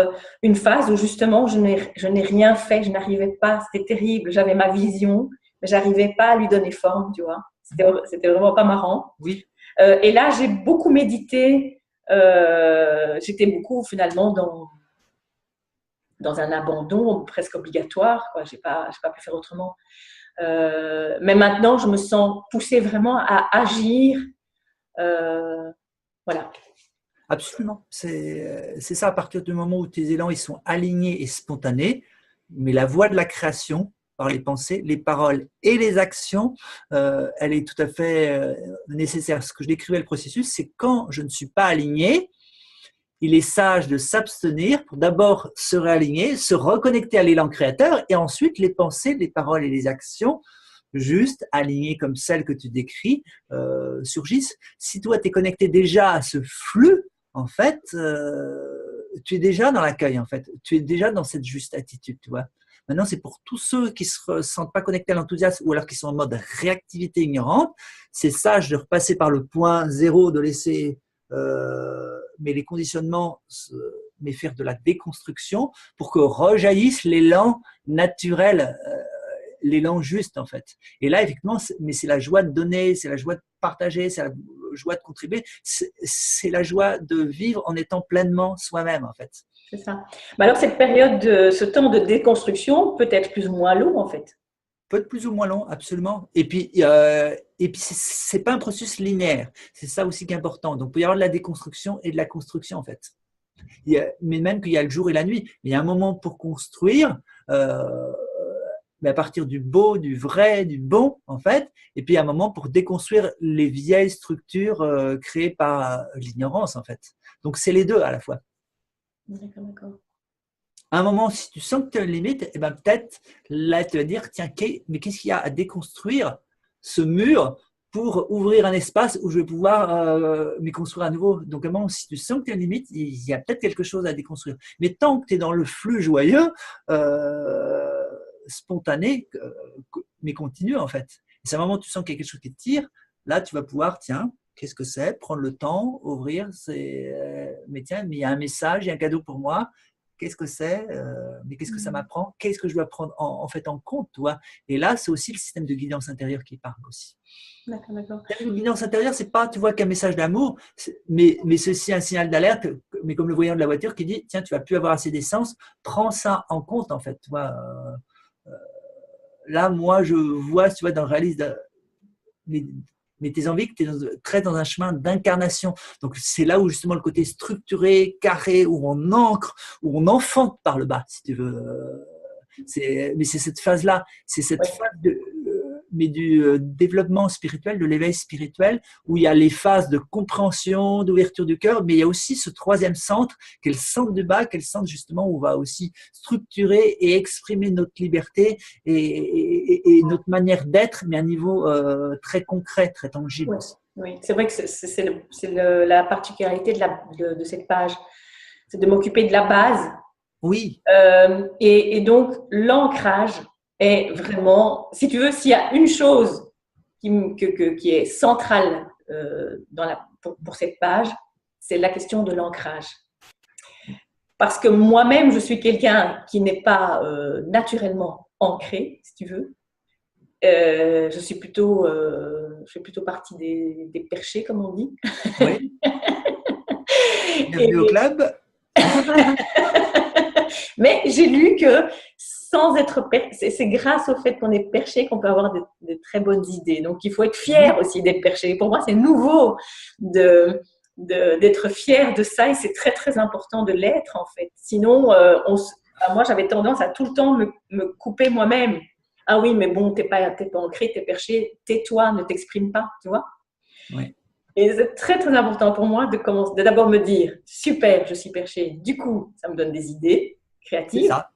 une phase où justement je n'ai rien fait, je n'arrivais pas, c'était terrible, j'avais ma vision, mais j'arrivais pas à lui donner forme, tu vois. C'était vraiment pas marrant. Oui. Et là, j'ai beaucoup médité, j'étais beaucoup finalement dans un abandon presque obligatoire, quoi. J'ai pas pu faire autrement. Mais maintenant, je me sens poussée vraiment à agir. Voilà. Absolument. C'est ça, à partir du moment où tes élans ils sont alignés et spontanés, mais la voie de la création, par les pensées, les paroles et les actions, elle est tout à fait nécessaire. Ce que je décrivais le processus, c'est quand je ne suis pas aligné, il est sage de s'abstenir pour d'abord se réaligner, se reconnecter à l'élan créateur et ensuite les pensées, les paroles et les actions juste alignées comme celles que tu décris surgissent. Si toi, tu es connecté déjà à ce flux, en fait, tu es déjà dans l'accueil, en fait. Tu es déjà dans cette juste attitude, tu vois. Maintenant, c'est pour tous ceux qui ne se sentent pas connectés à l'enthousiasme ou alors qui sont en mode réactivité ignorante, c'est sage de repasser par le point zéro, de laisser mais les conditionnements, mais faire de la déconstruction pour que rejaillisse l'élan naturel, l'élan juste en fait. Et là, effectivement, mais c'est la joie de donner, c'est la joie de partager, c'est la joie de contribuer, c'est la joie de vivre en étant pleinement soi-même en fait. C'est ça. Mais alors, cette période, ce temps de déconstruction peut être plus ou moins long en fait. Peut être plus ou moins long, absolument. Et puis c'est pas un processus linéaire. C'est ça aussi qui est important. Donc, il peut y avoir de la déconstruction et de la construction, en fait. Mais même qu'il y a le jour et la nuit. Mais il y a un moment pour construire, mais à partir du beau, du vrai, du bon, en fait. Et puis, il y a un moment pour déconstruire les vieilles structures créées par l'ignorance, en fait. Donc, c'est les deux à la fois. D'accord, d'accord. À un moment, si tu sens que tu as une limite, eh ben peut-être là, tu vas dire, tiens, mais qu'est-ce qu'il y a à déconstruire ce mur pour ouvrir un espace où je vais pouvoir me construire à nouveau. Donc, à un moment, si tu sens que tu as une limite, il y a peut-être quelque chose à déconstruire. Mais tant que tu es dans le flux joyeux, spontané, mais continue en fait. Et c'est un moment où tu sens qu'il y a quelque chose qui te tire, là, tu vas pouvoir, tiens, qu'est-ce que c'est? Prendre le temps, ouvrir, mais tiens, mais il y a un message, il y a un cadeau pour moi. Qu'est-ce que c'est? Mais qu'est-ce que ça m'apprend? Qu'est-ce que je dois prendre en fait en compte, toi? Et là, c'est aussi le système de guidance intérieure qui parle aussi. D'accord, d'accord. La guidance intérieure, c'est pas, tu vois, qu'un message d'amour, mais c'est aussi un signal d'alerte, mais comme le voyant de la voiture qui dit, tiens, tu vas plus avoir assez d'essence, prends ça en compte, en fait. Tu vois, là, moi, je vois, tu vois, dans le réalisme, mais tes envies que tu es très dans un chemin d'incarnation. Donc, c'est là où justement le côté structuré, carré, où on ancre, où on enfante par le bas, si tu veux. Mais c'est cette phase-là, c'est cette phase mais du développement spirituel, de l'éveil spirituel, où il y a les phases de compréhension, d'ouverture du cœur, mais il y a aussi ce troisième centre, qui est le centre du bas, qui est le centre justement où on va aussi structurer et exprimer notre liberté et notre manière d'être, mais à un niveau très concret, très tangible. Oui, oui. C'est vrai que c'est la particularité de cette page, c'est de m'occuper de la base. Oui. Et donc, l'ancrage est vraiment, si tu veux, s'il y a une chose qui est centrale pour cette page, c'est la question de l'ancrage. Parce que moi-même, je suis quelqu'un qui n'est pas naturellement ancré, si tu veux. Je fais plutôt partie des perchés, comme on dit. Oui. Bienvenue au club. Mais j'ai lu que sans être c'est grâce au fait qu'on est perché qu'on peut avoir de très bonnes idées. Donc, il faut être fier aussi d'être perché. Pour moi, c'est nouveau d'être fier de ça et c'est très, très important de l'être, en fait. Sinon, moi, j'avais tendance à tout le temps me couper moi-même. Ah oui, mais bon, t'es pas ancré, t'es perché, tais-toi, ne t'exprime pas, tu vois. Oui. Et c'est très, très important pour moi de d'abord me dire, super, je suis perché, du coup, ça me donne des idées créatives. C'est ça.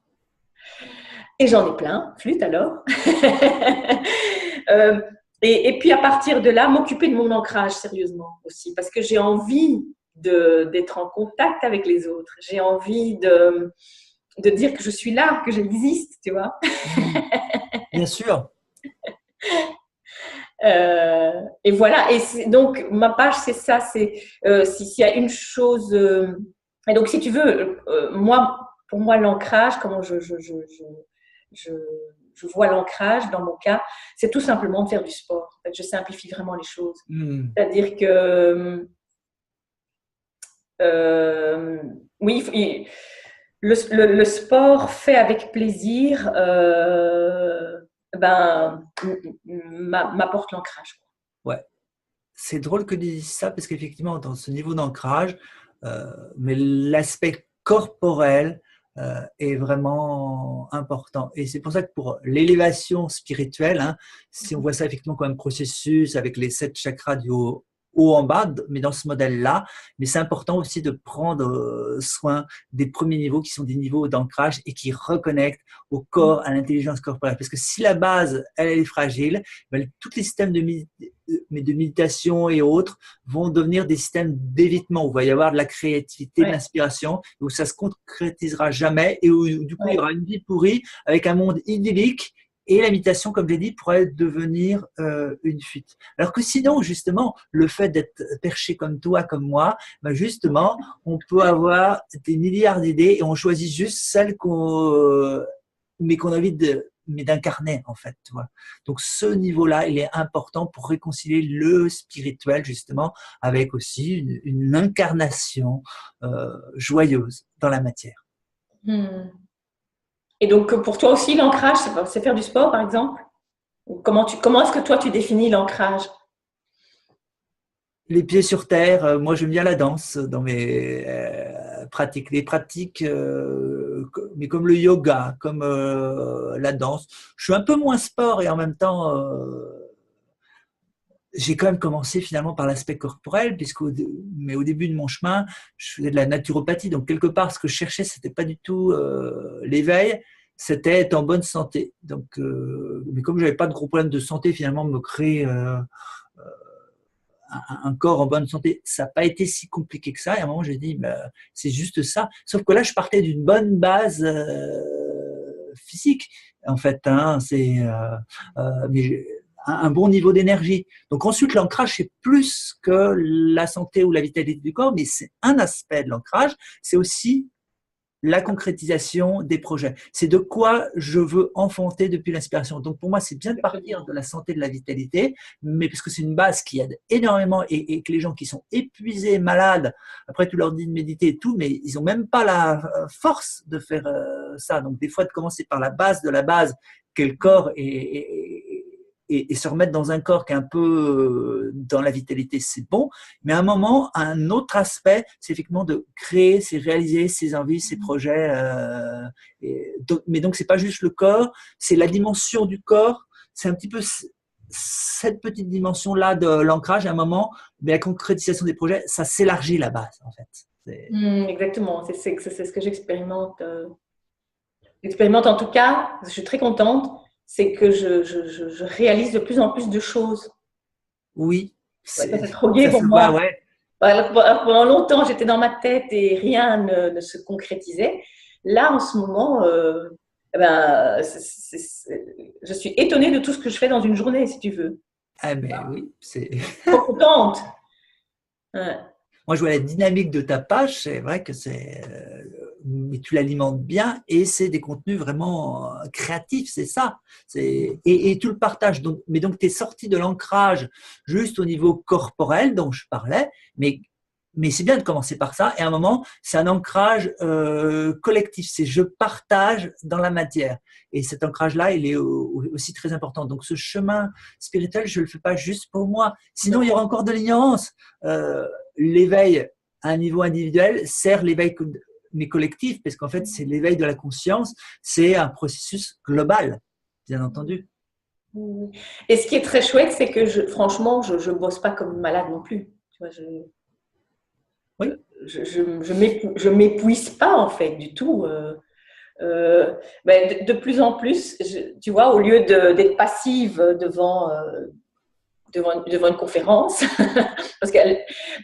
Et j'en ai plein, flûte alors. Et puis à partir de là, m'occuper de mon ancrage sérieusement aussi, parce que j'ai envie d'être en contact avec les autres. J'ai envie de dire que je suis là, que j'existe, tu vois. Bien sûr. Et voilà. Et donc ma page, c'est ça. C'est s'il y a une chose. Et donc si tu veux, pour moi, l'ancrage, comment je vois l'ancrage dans mon cas, c'est tout simplement de faire du sport. En fait, je simplifie vraiment les choses. C'est-à-dire que oui, le sport fait avec plaisir m'apporte l'ancrage. Ouais. C'est drôle que tu dises ça parce qu'effectivement, dans ce niveau d'ancrage, mais l'aspect corporel est vraiment important. Et c'est pour ça que pour l'élévation spirituelle, hein, si on voit ça effectivement comme un processus avec les 7 chakras du haut en bas, mais dans ce modèle-là, mais c'est important aussi de prendre soin des premiers niveaux qui sont des niveaux d'ancrage et qui reconnectent au corps, à l'intelligence corporelle. Parce que si la base, elle est fragile, ben, tous les systèmes de méditation et autres vont devenir des systèmes d'évitement où il va y avoir de la créativité, de l'inspiration, où ça se concrétisera jamais et où du coup il y aura une vie pourrie avec un monde idyllique et la méditation, comme j'ai dit, pourrait devenir une fuite. Alors que sinon, justement, le fait d'être perché comme toi, comme moi, ben justement, on peut avoir des milliards d'idées et on choisit juste celles mais qu'on a envie d'incarner, en fait. Tu vois. Donc, ce niveau-là, il est important pour réconcilier le spirituel, justement, avec aussi une incarnation joyeuse dans la matière. Et donc, pour toi aussi, l'ancrage, c'est faire du sport, par exemple? Comment est-ce que toi, tu définis l'ancrage? Les pieds sur terre, moi j'aime bien la danse dans mes pratiques. Les pratiques, mais comme le yoga, comme la danse. Je suis un peu moins sport et en même temps, j'ai quand même commencé finalement par l'aspect corporel, mais au début de mon chemin, je faisais de la naturopathie. Donc quelque part, ce que je cherchais, c'était pas du tout l'éveil, c'était être en bonne santé. Donc, mais comme j'avais pas de gros problèmes de santé, finalement, me créer un corps en bonne santé, ça n'a pas été si compliqué que ça. Et à un moment, j'ai dit, bah, c'est juste ça. Sauf que là, je partais d'une bonne base physique, en fait. Hein, mais un bon niveau d'énergie. Donc ensuite, l'ancrage, c'est plus que la santé ou la vitalité du corps, mais c'est un aspect de l'ancrage. C'est aussi la concrétisation des projets. C'est de quoi je veux enfanter depuis l'inspiration. Donc pour moi, c'est bien de partir de la santé, de la vitalité, mais parce que c'est une base qui aide énormément et que les gens qui sont épuisés, malades, après tu leur dis de méditer et tout, mais ils n'ont même pas la force de faire ça. Donc des fois, de commencer par la base de la base, qu'est le corps et se remettre dans un corps qui est un peu dans la vitalité, c'est bon. Mais à un moment, un autre aspect, c'est effectivement de créer, c'est réaliser ses envies, ses projets. Mais donc, c'est pas juste le corps, c'est la dimension du corps. C'est un petit peu cette petite dimension-là de l'ancrage. À un moment, mais la concrétisation des projets, ça s'élargit la base, en fait. Exactement, c'est ce que j'expérimente. J'expérimente en tout cas, je suis très contente, c'est que je réalise de plus en plus de choses. Oui, Ouais, ça, c'est trop gai ça pour se voit, moi. ouais. Pendant longtemps, j'étais dans ma tête et rien ne se concrétisait. Là, en ce moment, eh ben, je suis étonnée de tout ce que je fais dans une journée, si tu veux. Ah, mais oui, c'est. Trop contente. Ouais. Moi, je vois la dynamique de ta page, c'est vrai que c'est. Mais tu l'alimentes bien et c'est des contenus vraiment créatifs, c'est ça. Et tu le partages. Donc, mais donc, tu es sorti de l'ancrage juste au niveau corporel dont je parlais, mais c'est bien de commencer par ça. Et à un moment, c'est un ancrage collectif. C'est je partage dans la matière. Et cet ancrage-là, il est aussi très important. Donc, ce chemin spirituel, je ne le fais pas juste pour moi. Sinon, il y aura encore de l'ignorance. L'éveil à un niveau individuel sert l'éveil mais collectif, parce qu'en fait, c'est l'éveil de la conscience, c'est un processus global, bien entendu. Et ce qui est très chouette, c'est que franchement, je ne bosse pas comme une malade non plus. Tu vois, Oui. je m'épuise pas en fait du tout. Mais de plus en plus, tu vois, au lieu d'être passive devant une conférence, parce que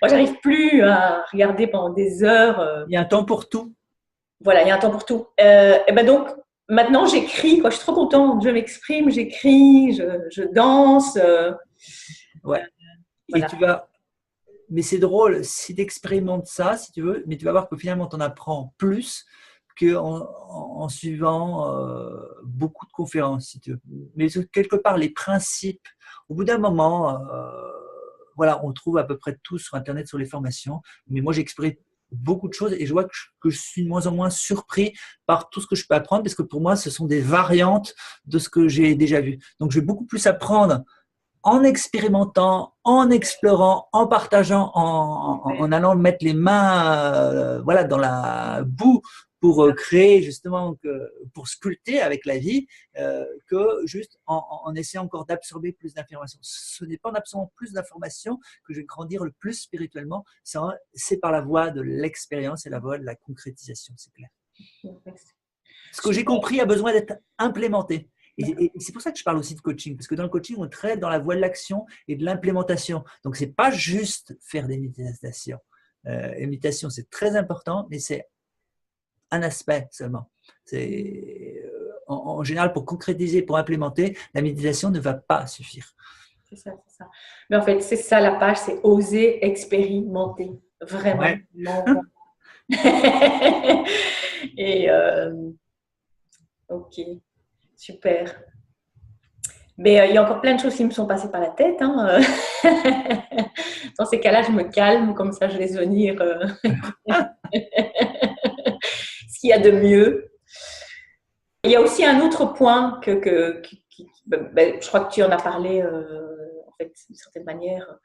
moi, j'arrive plus à regarder pendant des heures. Il y a un temps pour tout. Voilà, il y a un temps pour tout. Et ben donc, maintenant, j'écris. Je suis trop contente. Je m'exprime, j'écris, je danse. Ouais. Voilà. Et tu vas. Mais c'est drôle, si tu expérimentes ça, si tu veux, mais tu vas voir que finalement, tu en apprends plus qu'en suivant beaucoup de conférences, si tu veux. Mais quelque part, les principes, au bout d'un moment, voilà, on trouve à peu près tout sur Internet, sur les formations. Mais moi, j'exprime beaucoup de choses et je vois que je suis de moins en moins surpris par tout ce que je peux apprendre parce que pour moi, ce sont des variantes de ce que j'ai déjà vu. Donc, je vais beaucoup plus apprendre en expérimentant, en explorant, en partageant, en allant mettre les mains voilà, dans la boue pour créer justement, pour sculpter avec la vie, que juste en essayant encore d'absorber plus d'informations. Ce n'est pas en absorbant plus d'informations que je vais grandir le plus spirituellement, c'est par la voie de l'expérience et la voie de la concrétisation, c'est clair. Ce que j'ai compris a besoin d'être implémenté. Et c'est pour ça que je parle aussi de coaching, parce que dans le coaching, on est très dans la voie de l'action et de l'implémentation. Donc, ce n'est pas juste faire des méditations. Les méditations, c'est très important, mais c'est un aspect seulement. En général, pour concrétiser, pour implémenter, la méditation ne va pas suffire. C'est ça, c'est ça. Mais en fait, c'est ça la page, c'est oser expérimenter. Vraiment. Ouais. Et ok, super. Mais il y a encore plein de choses qui me sont passées par la tête. Hein. Dans ces cas-là, je me calme, comme ça je laisse venir ce qu'il y a de mieux. Il y a aussi un autre point je crois que tu en as parlé en fait d'une certaine manière.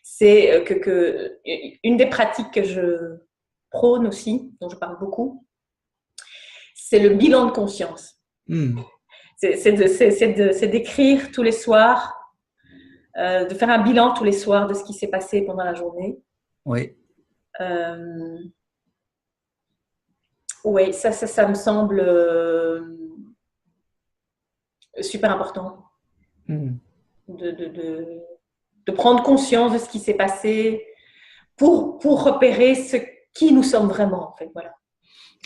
C'est une des pratiques que je prône aussi, dont je parle beaucoup, c'est le bilan de conscience. C'est d'écrire tous les soirs, de faire un bilan tous les soirs de ce qui s'est passé pendant la journée. Oui. Oui, ça me semble super important. de prendre conscience de ce qui s'est passé pour repérer qui nous sommes vraiment, en fait. Voilà.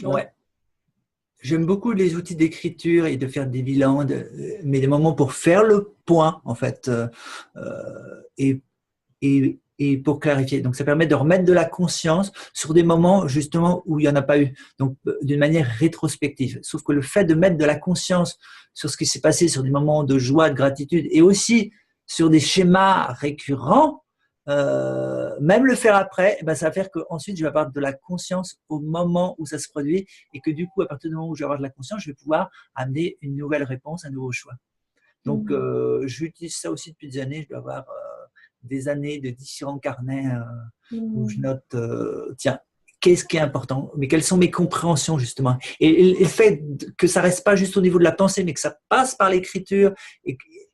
Donc, Ouais. J'aime beaucoup les outils d'écriture et de faire des bilans, mais des moments pour faire le point, en fait, et pour clarifier. Donc, ça permet de remettre de la conscience sur des moments, justement, où il n'y en a pas eu. Donc, d'une manière rétrospective. Sauf que le fait de mettre de la conscience sur ce qui s'est passé, sur des moments de joie, de gratitude, et aussi sur des schémas récurrents, même le faire après, ben, ça va faire qu'ensuite, je vais avoir de la conscience au moment où ça se produit et que du coup, à partir du moment où je vais avoir de la conscience, je vais pouvoir amener une nouvelle réponse, un nouveau choix. Donc, j'utilise ça aussi depuis des années. Je dois avoir des années de différents carnets où je note, tiens, qu'est-ce qui est important, mais quelles sont mes compréhensions justement. Et le fait que ça reste pas juste au niveau de la pensée, mais que ça passe par l'écriture,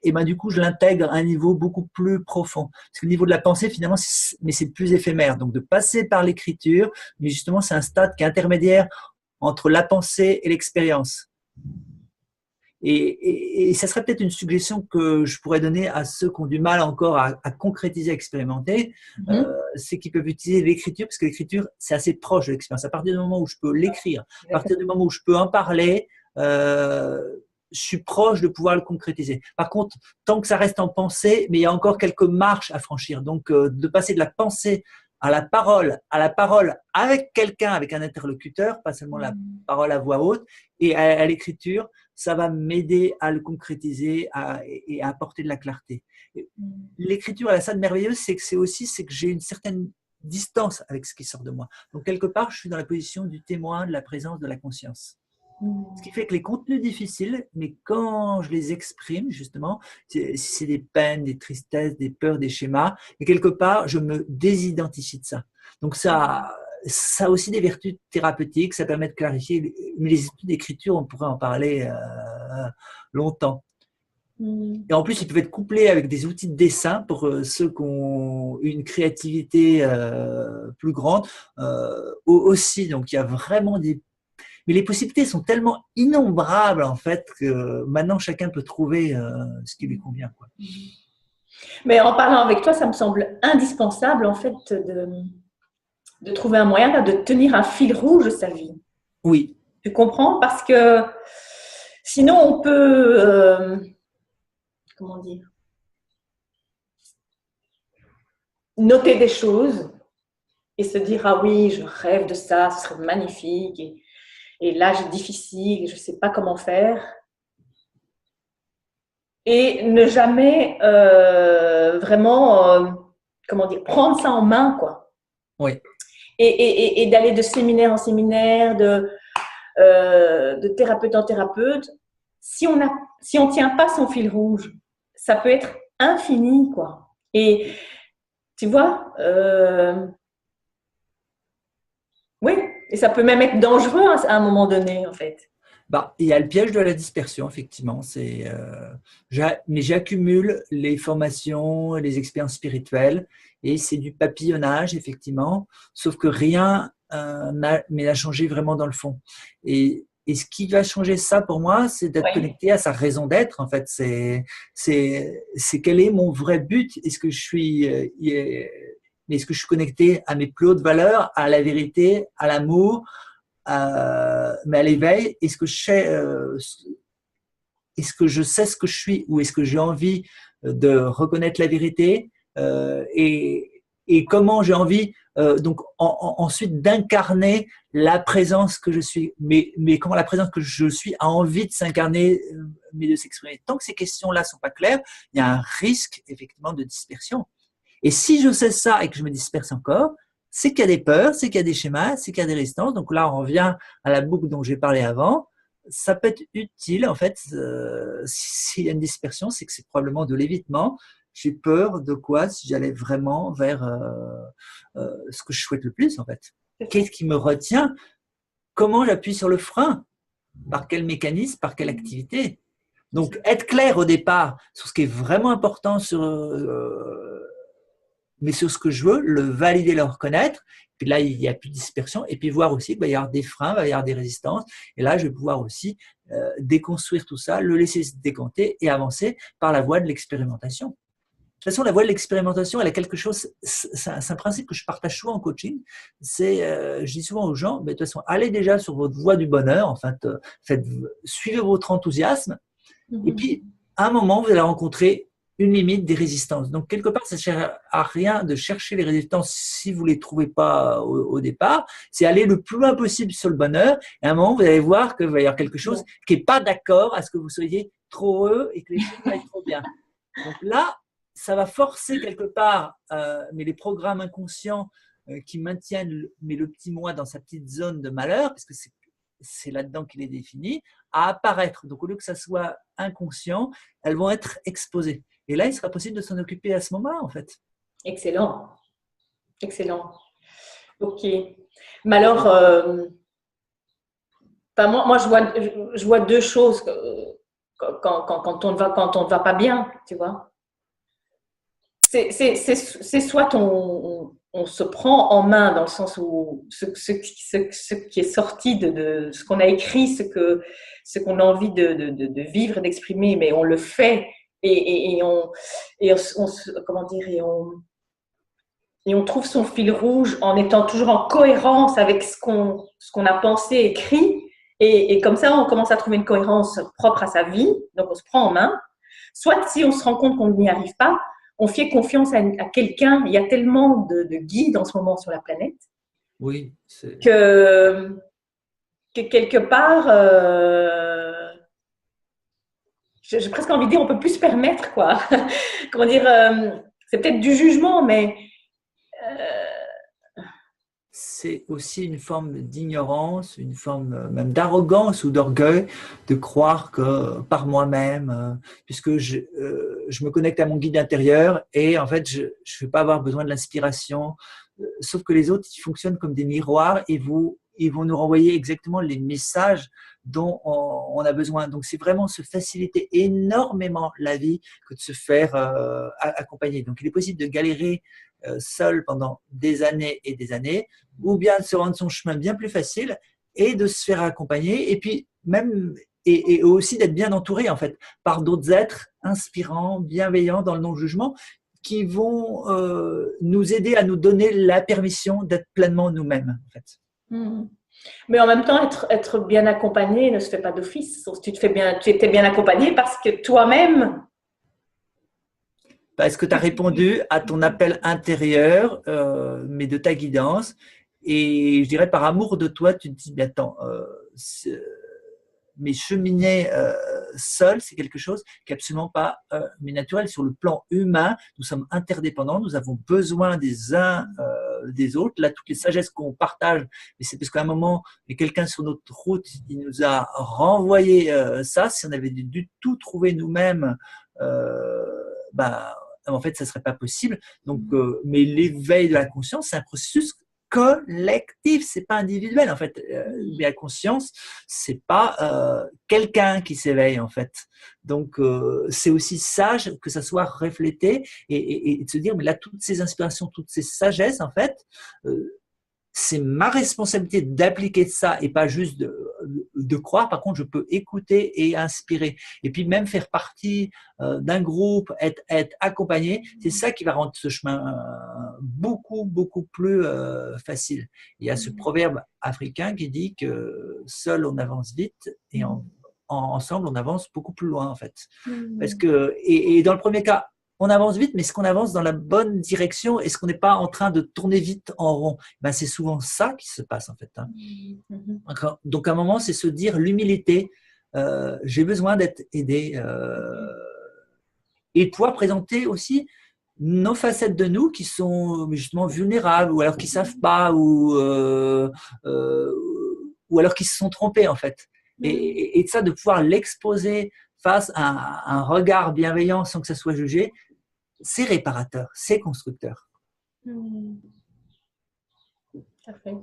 et ben du coup, je l'intègre à un niveau beaucoup plus profond. Parce que le niveau de la pensée, finalement, c'est plus éphémère. Donc, de passer par l'écriture, mais justement, c'est un stade qui est intermédiaire entre la pensée et l'expérience. Et ça serait peut-être une suggestion que je pourrais donner à ceux qui ont du mal encore à concrétiser, à expérimenter, c'est qu'ils peuvent utiliser l'écriture, parce que l'écriture, c'est assez proche de l'expérience. À partir du moment où je peux l'écrire, à partir du moment où je peux en parler, je suis proche de pouvoir le concrétiser. Par contre, tant que ça reste en pensée, mais il y a encore quelques marches à franchir. Donc, de passer de la pensée à la parole avec quelqu'un, avec un interlocuteur, pas seulement la parole à voix haute, et à l'écriture, ça va m'aider à le concrétiser et à apporter de la clarté. L'écriture, elle a ça de merveilleux, c'est que j'ai une certaine distance avec ce qui sort de moi. Donc, quelque part, je suis dans la position du témoin de la présence de la conscience. Ce qui fait que les contenus difficiles, mais quand je les exprime, justement, si c'est des peines, des tristesses, des peurs, des schémas, et quelque part, je me désidentifie de ça. Donc, ça a aussi des vertus thérapeutiques, ça permet de clarifier. Mais les études d'écriture, on pourrait en parler longtemps. Et en plus, ils peuvent être couplés avec des outils de dessin pour ceux qui ont une créativité plus grande aussi. Donc, il y a vraiment des... Mais les possibilités sont tellement innombrables, en fait, que maintenant, chacun peut trouver ce qui lui convient, quoi. Mais en parlant avec toi, ça me semble indispensable, en fait, de trouver un moyen là, de tenir un fil rouge de sa vie. Oui. Tu comprends? Parce que sinon, on peut, comment dire, noter des choses et se dire, ah oui, je rêve de ça, ce serait magnifique, et l'âge est difficile, je ne sais pas comment faire. Et ne jamais vraiment, comment dire, prendre ça en main, quoi. Oui. Et d'aller de séminaire en séminaire, de thérapeute en thérapeute. Si on tient pas son fil rouge, ça peut être infini, quoi. Et tu vois, oui, et ça peut même être dangereux à un moment donné, en fait. Bah, il y a le piège de la dispersion, effectivement. Mais j'accumule les formations, les expériences spirituelles, et c'est du papillonnage, effectivement, sauf que rien n'a changé vraiment dans le fond. Et ce qui va changer ça pour moi, c'est d'être connecté à sa raison d'être, en fait. C'est quel est mon vrai but? Est-ce que je suis connecté à mes plus hautes valeurs, à la vérité, à l'amour? Mais à l'éveil, est-ce que je sais ce que je suis, ou est-ce que j'ai envie de reconnaître la vérité, et comment j'ai envie donc ensuite d'incarner la présence que je suis, mais comment la présence que je suis a envie de s'incarner, mais de s'exprimer. Tant que ces questions-là sont pas claires, il y a un risque effectivement de dispersion. Et si je sais ça et que je me disperse encore, c'est qu'il y a des peurs, c'est qu'il y a des schémas, c'est qu'il y a des résistances. Donc là, on revient à la boucle dont j'ai parlé avant. Ça peut être utile, en fait, s'il y a une dispersion, c'est que c'est probablement de l'évitement. J'ai peur de quoi si j'allais vraiment vers ce que je souhaite le plus, en fait. Qu'est-ce qui me retient? Comment j'appuie sur le frein? Par quel mécanisme? Par quelle activité? Donc, être clair au départ sur ce qui est vraiment important, mais sur ce que je veux, le valider, le reconnaître. Puis là, il n'y a plus de dispersion. Et puis voir aussi qu'il va y avoir des freins, il va y avoir des résistances. Et là, je vais pouvoir aussi déconstruire tout ça, le laisser se décanter et avancer par la voie de l'expérimentation. toute façon, la voie de l'expérimentation, elle a quelque chose, c'est un principe que je partage souvent en coaching. Je dis souvent aux gens, mais de toute façon, allez déjà sur votre voie du bonheur, en fait, suivez votre enthousiasme, et puis, à un moment, vous allez rencontrer une limite des résistances. Donc, quelque part, ça ne sert à rien de chercher les résistances si vous ne les trouvez pas au départ. C'est aller le plus loin possible sur le bonheur. Et à un moment, vous allez voir qu'il va y avoir quelque chose qui n'est pas d'accord à ce que vous soyez trop heureux et que les choses aillent trop bien. Donc là, ça va forcer quelque part, mais les programmes inconscients qui maintiennent le petit moi dans sa petite zone de malheur, parce que c'est là-dedans qu'il est défini, à apparaître. Donc, au lieu que ça soit inconscient, elles vont être exposées. Et là, il sera possible de s'en occuper à ce moment-là, en fait. Excellent. Excellent. Ok. Mais alors, moi je vois deux choses quand on ne va pas bien, tu vois. C'est soit on se prend en main dans le sens où ce qui est sorti de ce qu'on a écrit, ce qu'on a envie de vivre et d'exprimer, mais on le fait et comment dire, et on trouve son fil rouge en étant toujours en cohérence avec ce qu'on a pensé, écrit, et comme ça on commence à trouver une cohérence propre à sa vie, donc on se prend en main. Soit si on se rend compte qu'on n'y arrive pas, on fait confiance à quelqu'un. Il y a tellement de guides en ce moment sur la planète. Oui. Que quelque part, j'ai presque envie de dire, on peut plus se permettre, quoi. Comment dire, c'est peut-être du jugement, mais c'est aussi une forme d'ignorance, une forme même d'arrogance ou d'orgueil de croire que par moi-même, puisque je me connecte à mon guide intérieur et en fait, je ne vais pas avoir besoin de l'inspiration, sauf que les autres, ils fonctionnent comme des miroirs et ils vont nous renvoyer exactement les messages dont on a besoin. Donc, c'est vraiment se faciliter énormément la vie que de se faire accompagner. Donc, il est possible de galérer seul pendant des années et des années, ou bien de se rendre son chemin bien plus facile et de se faire accompagner, et puis même et aussi d'être bien entouré en fait par d'autres êtres inspirants, bienveillants dans le non-jugement qui vont nous aider à nous donner la permission d'être pleinement nous-mêmes en fait. Mais en même temps, être bien accompagné ne se fait pas d'office. Tu étais bien accompagné parce que toi-même. Parce que tu as répondu à ton appel intérieur, mais de ta guidance. Et je dirais par amour de toi, tu te dis, mais attends, mais cheminer seul, c'est quelque chose qui n'est absolument pas mais naturel. Sur le plan humain, nous sommes interdépendants, nous avons besoin des uns des autres. Là, toutes les sagesses qu'on partage, mais c'est parce qu'à un moment, il y a quelqu'un sur notre route, il nous a renvoyé ça. Si on avait dû tout trouver nous-mêmes, en fait, ça ne serait pas possible. Donc, mais l'éveil de la conscience, c'est un processus collectif, c'est pas individuel en fait. La conscience, c'est pas quelqu'un qui s'éveille en fait. Donc c'est aussi sage que ça soit reflété et de se dire mais là toutes ces inspirations, toutes ces sagesses en fait, c'est ma responsabilité d'appliquer ça et pas juste de croire. Par contre, je peux écouter et inspirer. Et puis même faire partie d'un groupe, être accompagné, c'est ça qui va rendre ce chemin beaucoup, beaucoup plus facile. Il y a ce proverbe africain qui dit que seul on avance vite et ensemble on avance beaucoup plus loin en fait. Parce que, et dans le premier cas, on avance vite, mais est-ce qu'on avance dans la bonne direction? Est-ce qu'on n'est pas en train de tourner vite en rond? C'est souvent ça qui se passe en fait. Donc à un moment, c'est se dire l'humilité. J'ai besoin d'être aidé et pouvoir présenter aussi nos facettes de nous qui sont justement vulnérables ou alors qui savent pas ou alors qui se sont trompés en fait. Et de ça, de pouvoir l'exposer face à un regard bienveillant sans que ça soit jugé, c'est réparateur, c'est constructeur. Parfait.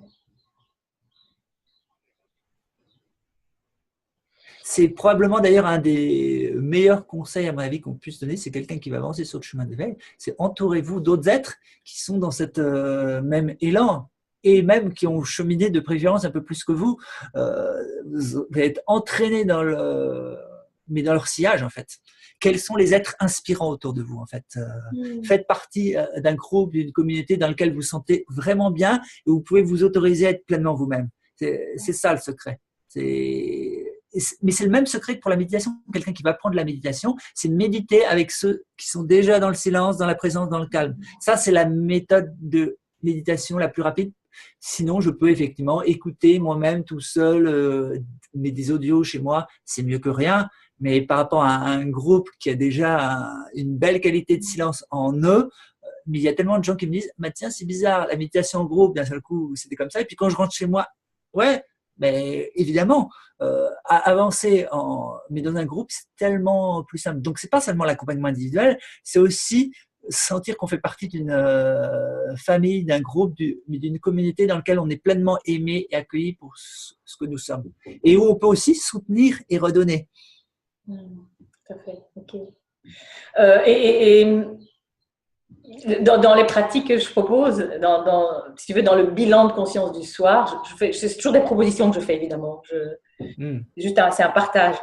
C'est probablement d'ailleurs un des meilleurs conseils à mon avis qu'on puisse donner, c'est quelqu'un qui va avancer sur le chemin d'éveil, c'est entourez-vous d'autres êtres qui sont dans cette même élan et même qui ont cheminé de préférence un peu plus que vous, vous allez être entraînés dans leur sillage en fait. quels sont les êtres inspirants autour de vous, en fait. Faites partie d'un groupe, d'une communauté dans lequel vous vous sentez vraiment bien et vous pouvez vous autoriser à être pleinement vous-même. C'est ça le secret. Mais c'est le même secret que pour la méditation. Quelqu'un qui va prendre la méditation, c'est méditer avec ceux qui sont déjà dans le silence, dans la présence, dans le calme. Ça, c'est la méthode de méditation la plus rapide. Sinon, je peux effectivement écouter moi-même tout seul, mais des audios chez moi, c'est mieux que rien. Mais par rapport à un groupe qui a déjà une belle qualité de silence en eux, mais il y a tellement de gens qui me disent bah, tiens, c'est bizarre, la méditation en groupe, d'un seul coup, c'était comme ça. Et puis quand je rentre chez moi, ouais, mais évidemment, avancer mais dans un groupe, c'est tellement plus simple. Donc, c'est pas seulement l'accompagnement individuel, c'est aussi sentir qu'on fait partie d'une famille, d'un groupe, d'une communauté dans laquelle on est pleinement aimé et accueilli pour ce que nous sommes. Et où on peut aussi soutenir et redonner. Tout à fait, ok. Et dans les pratiques que je propose, si tu veux, dans le bilan de conscience du soir, c'est toujours des propositions que je fais, évidemment. C'est un partage.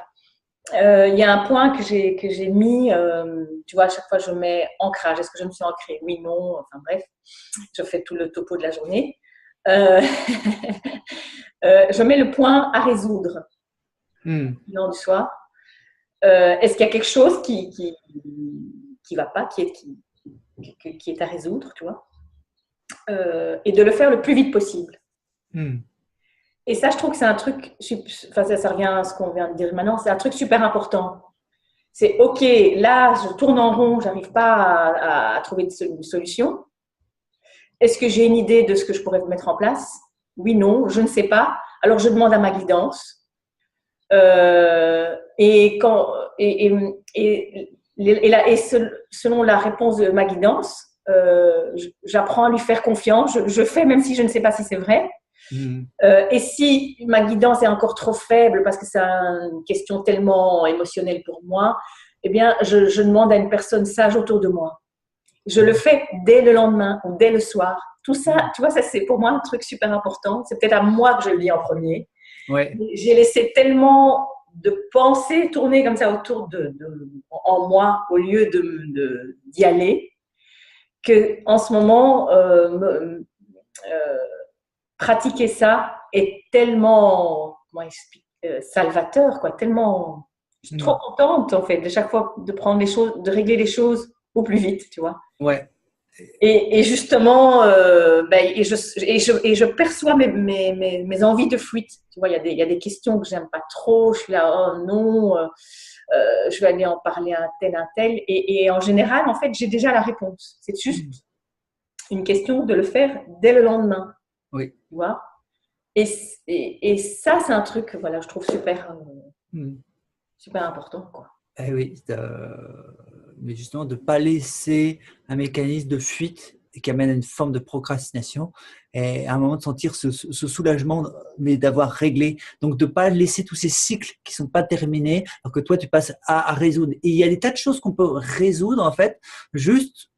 Il y a un point que j'ai mis, tu vois, à chaque fois je mets ancrage. Est-ce que je me suis ancrée? Oui, non, enfin bref, je fais tout le topo de la journée. Je mets le point à résoudre, bilan du soir. Est-ce qu'il y a quelque chose qui va pas, qui est à résoudre, tu vois, et de le faire le plus vite possible. Et ça, je trouve que c'est un truc, ça revient à ce qu'on vient de dire maintenant, c'est un truc super important. C'est OK, là, je tourne en rond, j'arrive pas à trouver une solution. Est-ce que j'ai une idée de ce que je pourrais mettre en place? Oui, non, je ne sais pas. Alors, je demande à ma guidance. Selon la réponse de ma guidance, j'apprends à lui faire confiance. Je fais même si je ne sais pas si c'est vrai. Et si ma guidance est encore trop faible parce que c'est une question tellement émotionnelle pour moi, eh bien, je demande à une personne sage autour de moi. Je le fais dès le lendemain ou dès le soir. Tout ça, tu vois, ça c'est pour moi un truc super important. C'est peut-être à moi que je le dis en premier. Ouais. J'ai laissé tellement de pensées tourner comme ça autour en moi au lieu d'y aller, que en ce moment pratiquer ça est tellement salvateur, quoi, tellement. Je suis trop contente en fait de chaque fois de prendre les choses, de régler les choses au plus vite, tu vois. Ouais. Et justement, je perçois mes envies de fuite. Tu vois, il y a des questions que j'aime pas trop. Je suis là, oh non, je vais aller en parler à un tel. Et en général, en fait, j'ai déjà la réponse. C'est juste une question de le faire dès le lendemain. Oui. Tu vois. Et ça, c'est un truc, voilà, je trouve super important, quoi. Eh oui, mais justement, de ne pas laisser un mécanisme de fuite qui amène à une forme de procrastination et à un moment de sentir ce soulagement, mais d'avoir réglé. Donc, de ne pas laisser tous ces cycles qui ne sont pas terminés, alors que toi, tu passes à résoudre. Et il y a des tas de choses qu'on peut résoudre, en fait, juste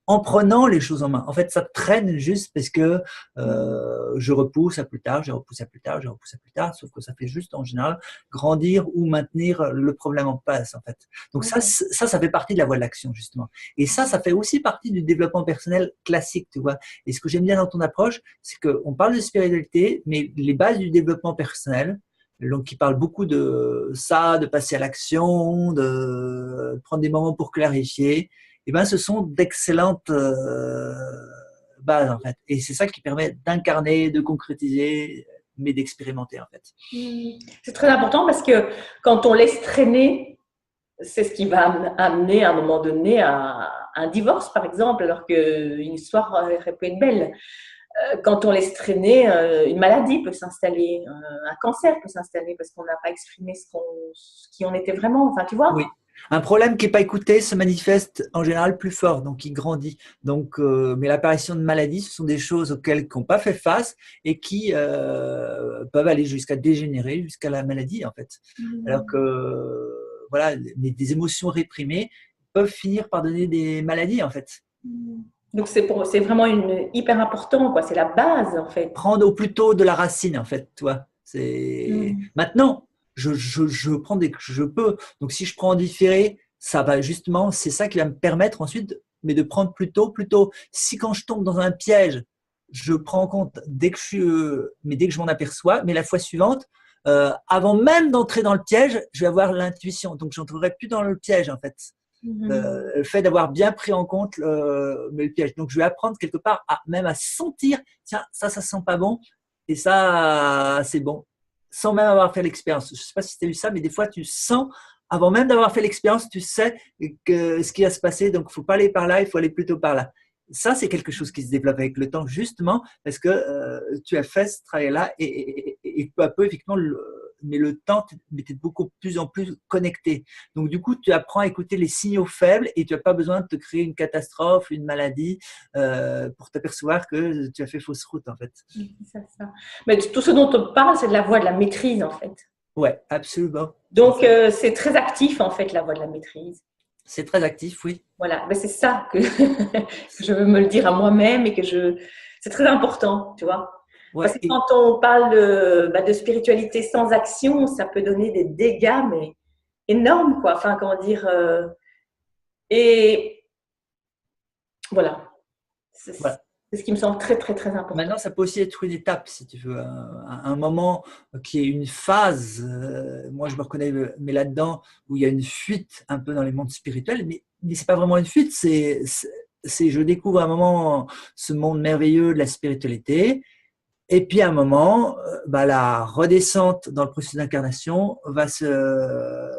en prenant les choses en main. En fait, ça traîne juste parce que je repousse à plus tard, je repousse à plus tard, je repousse à plus tard, sauf que ça fait juste en général grandir ou maintenir le problème en place, en fait. Donc ça fait partie de la voie de l'action, justement. Et ça fait aussi partie du développement personnel classique, tu vois. Et ce que j'aime bien dans ton approche, c'est qu'on parle de spiritualité, mais les bases du développement personnel, donc qui parle beaucoup de ça, de passer à l'action, de prendre des moments pour clarifier, eh ben, ce sont d'excellentes bases, en fait. Et c'est ça qui permet d'incarner, de concrétiser, mais d'expérimenter, en fait. C'est très important parce que quand on laisse traîner, c'est ce qui va amener à un moment donné à un divorce, par exemple, alors qu'une histoire aurait pu être belle. Quand on laisse traîner, une maladie peut s'installer, un cancer peut s'installer parce qu'on n'a pas exprimé ce qui on était vraiment. Enfin, tu vois. Oui. Un problème qui n'est pas écouté se manifeste en général plus fort, donc il grandit. Donc, mais l'apparition de maladies, ce sont des choses auxquelles ils n'ont pas fait face et qui peuvent aller jusqu'à dégénérer, jusqu'à la maladie, en fait. Alors que voilà, des émotions réprimées peuvent finir par donner des maladies, en fait. Donc c'est vraiment hyper important, quoi. C'est la base, en fait. Prendre au plus tôt de la racine, en fait, toi. C'est maintenant. Je prends je peux. Donc, si je prends en différé, ça va justement, c'est ça qui va me permettre ensuite, mais de prendre plus tôt. Si quand je tombe dans un piège, je prends en compte dès que je m'en aperçois, mais la fois suivante, avant même d'entrer dans le piège, je vais avoir l'intuition. Donc, je n'entrerai plus dans le piège, en fait. Le fait d'avoir bien pris en compte le piège. Donc, je vais apprendre quelque part même à sentir, tiens, ça sent pas bon, et ça, c'est bon, sans même avoir fait l'expérience. Je ne sais pas si tu as eu ça, mais des fois, tu sens, avant même d'avoir fait l'expérience, tu sais ce qui va se passer, donc il ne faut pas aller par là, il faut aller plutôt par là. Ça, c'est quelque chose qui se développe avec le temps, justement, parce que tu as fait ce travail-là et peu à peu, effectivement, mais le temps, tu es beaucoup plus en plus connecté. Donc, du coup, tu apprends à écouter les signaux faibles et tu n'as pas besoin de te créer une catastrophe, une maladie pour t'apercevoir que tu as fait fausse route, en fait. C'est ça. Mais tout ce dont on parle, c'est de la voie de la maîtrise, en fait. Ouais, absolument. Donc, c'est très actif, en fait, la voie de la maîtrise. C'est très actif, oui. Voilà, mais c'est ça que je veux me le dire à moi-même et que c'est très important, tu vois. Ouais, Parce que quand on parle de spiritualité sans action, ça peut donner des dégâts, mais énormes, quoi. Enfin, comment dire. Et voilà. voilà. C'est ce qui me semble très, très, très important. Maintenant, ça peut aussi être une étape, si tu veux, un moment qui est une phase. Moi, je me reconnais, mais là-dedans, où il y a une fuite un peu dans les mondes spirituels, mais c'est pas vraiment une fuite, je découvre à un moment ce monde merveilleux de la spiritualité, et puis à un moment, la redescente dans le processus d'incarnation va se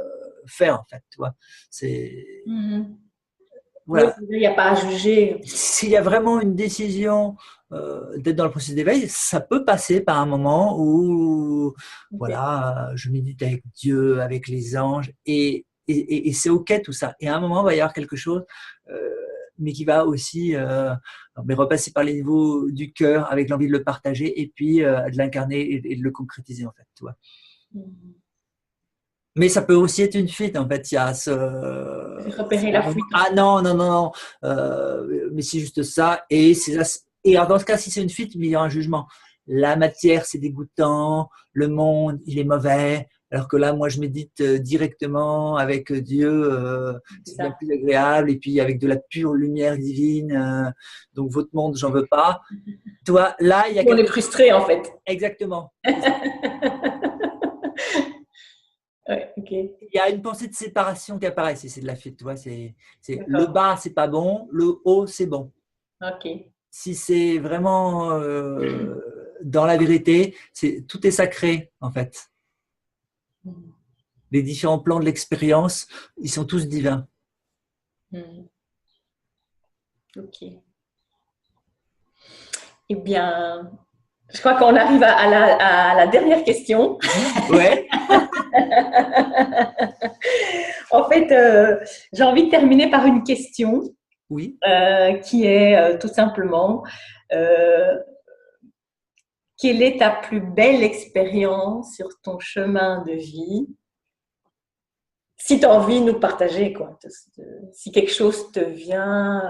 faire, en fait, tu vois. C'est… Voilà. Oui, il n'y a pas à juger. S'il y a vraiment une décision d'être dans le processus d'éveil, ça peut passer par un moment où voilà, je médite avec Dieu, avec les anges, et c'est OK tout ça. Et à un moment, il va y avoir quelque chose, mais qui va aussi mais repasser par les niveaux du cœur avec l'envie de le partager et puis de l'incarner et de le concrétiser, en fait. Tu vois. Mais ça peut aussi être une fuite, en fait. Il y a repérer la fuite. Ah non, non, non, non. Mais c'est juste ça. Et alors dans ce cas, si c'est une fuite, il y a un jugement. La matière, c'est dégoûtant. Le monde, il est mauvais. Alors que là, moi, je médite directement avec Dieu. C'est bien plus agréable. Et puis, avec de la pure lumière divine. Donc, votre monde, j'en veux pas. Toi, là, il y a On est frustré, en fait. Exactement. Ouais, okay. Il y a une pensée de séparation qui apparaît si c'est de la fuite. Tu vois, c'est le bas, c'est pas bon, le haut, c'est bon. Okay. Si c'est vraiment dans la vérité, tout est sacré, en fait. Les différents plans de l'expérience, ils sont tous divins. Ok. Eh bien, je crois qu'on arrive à la dernière question. Ouais. En fait, j'ai envie de terminer par une question. Oui. Qui est tout simplement quelle est ta plus belle expérience sur ton chemin de vie? Si tu as envie de nous partager, quoi. Si quelque chose te vient.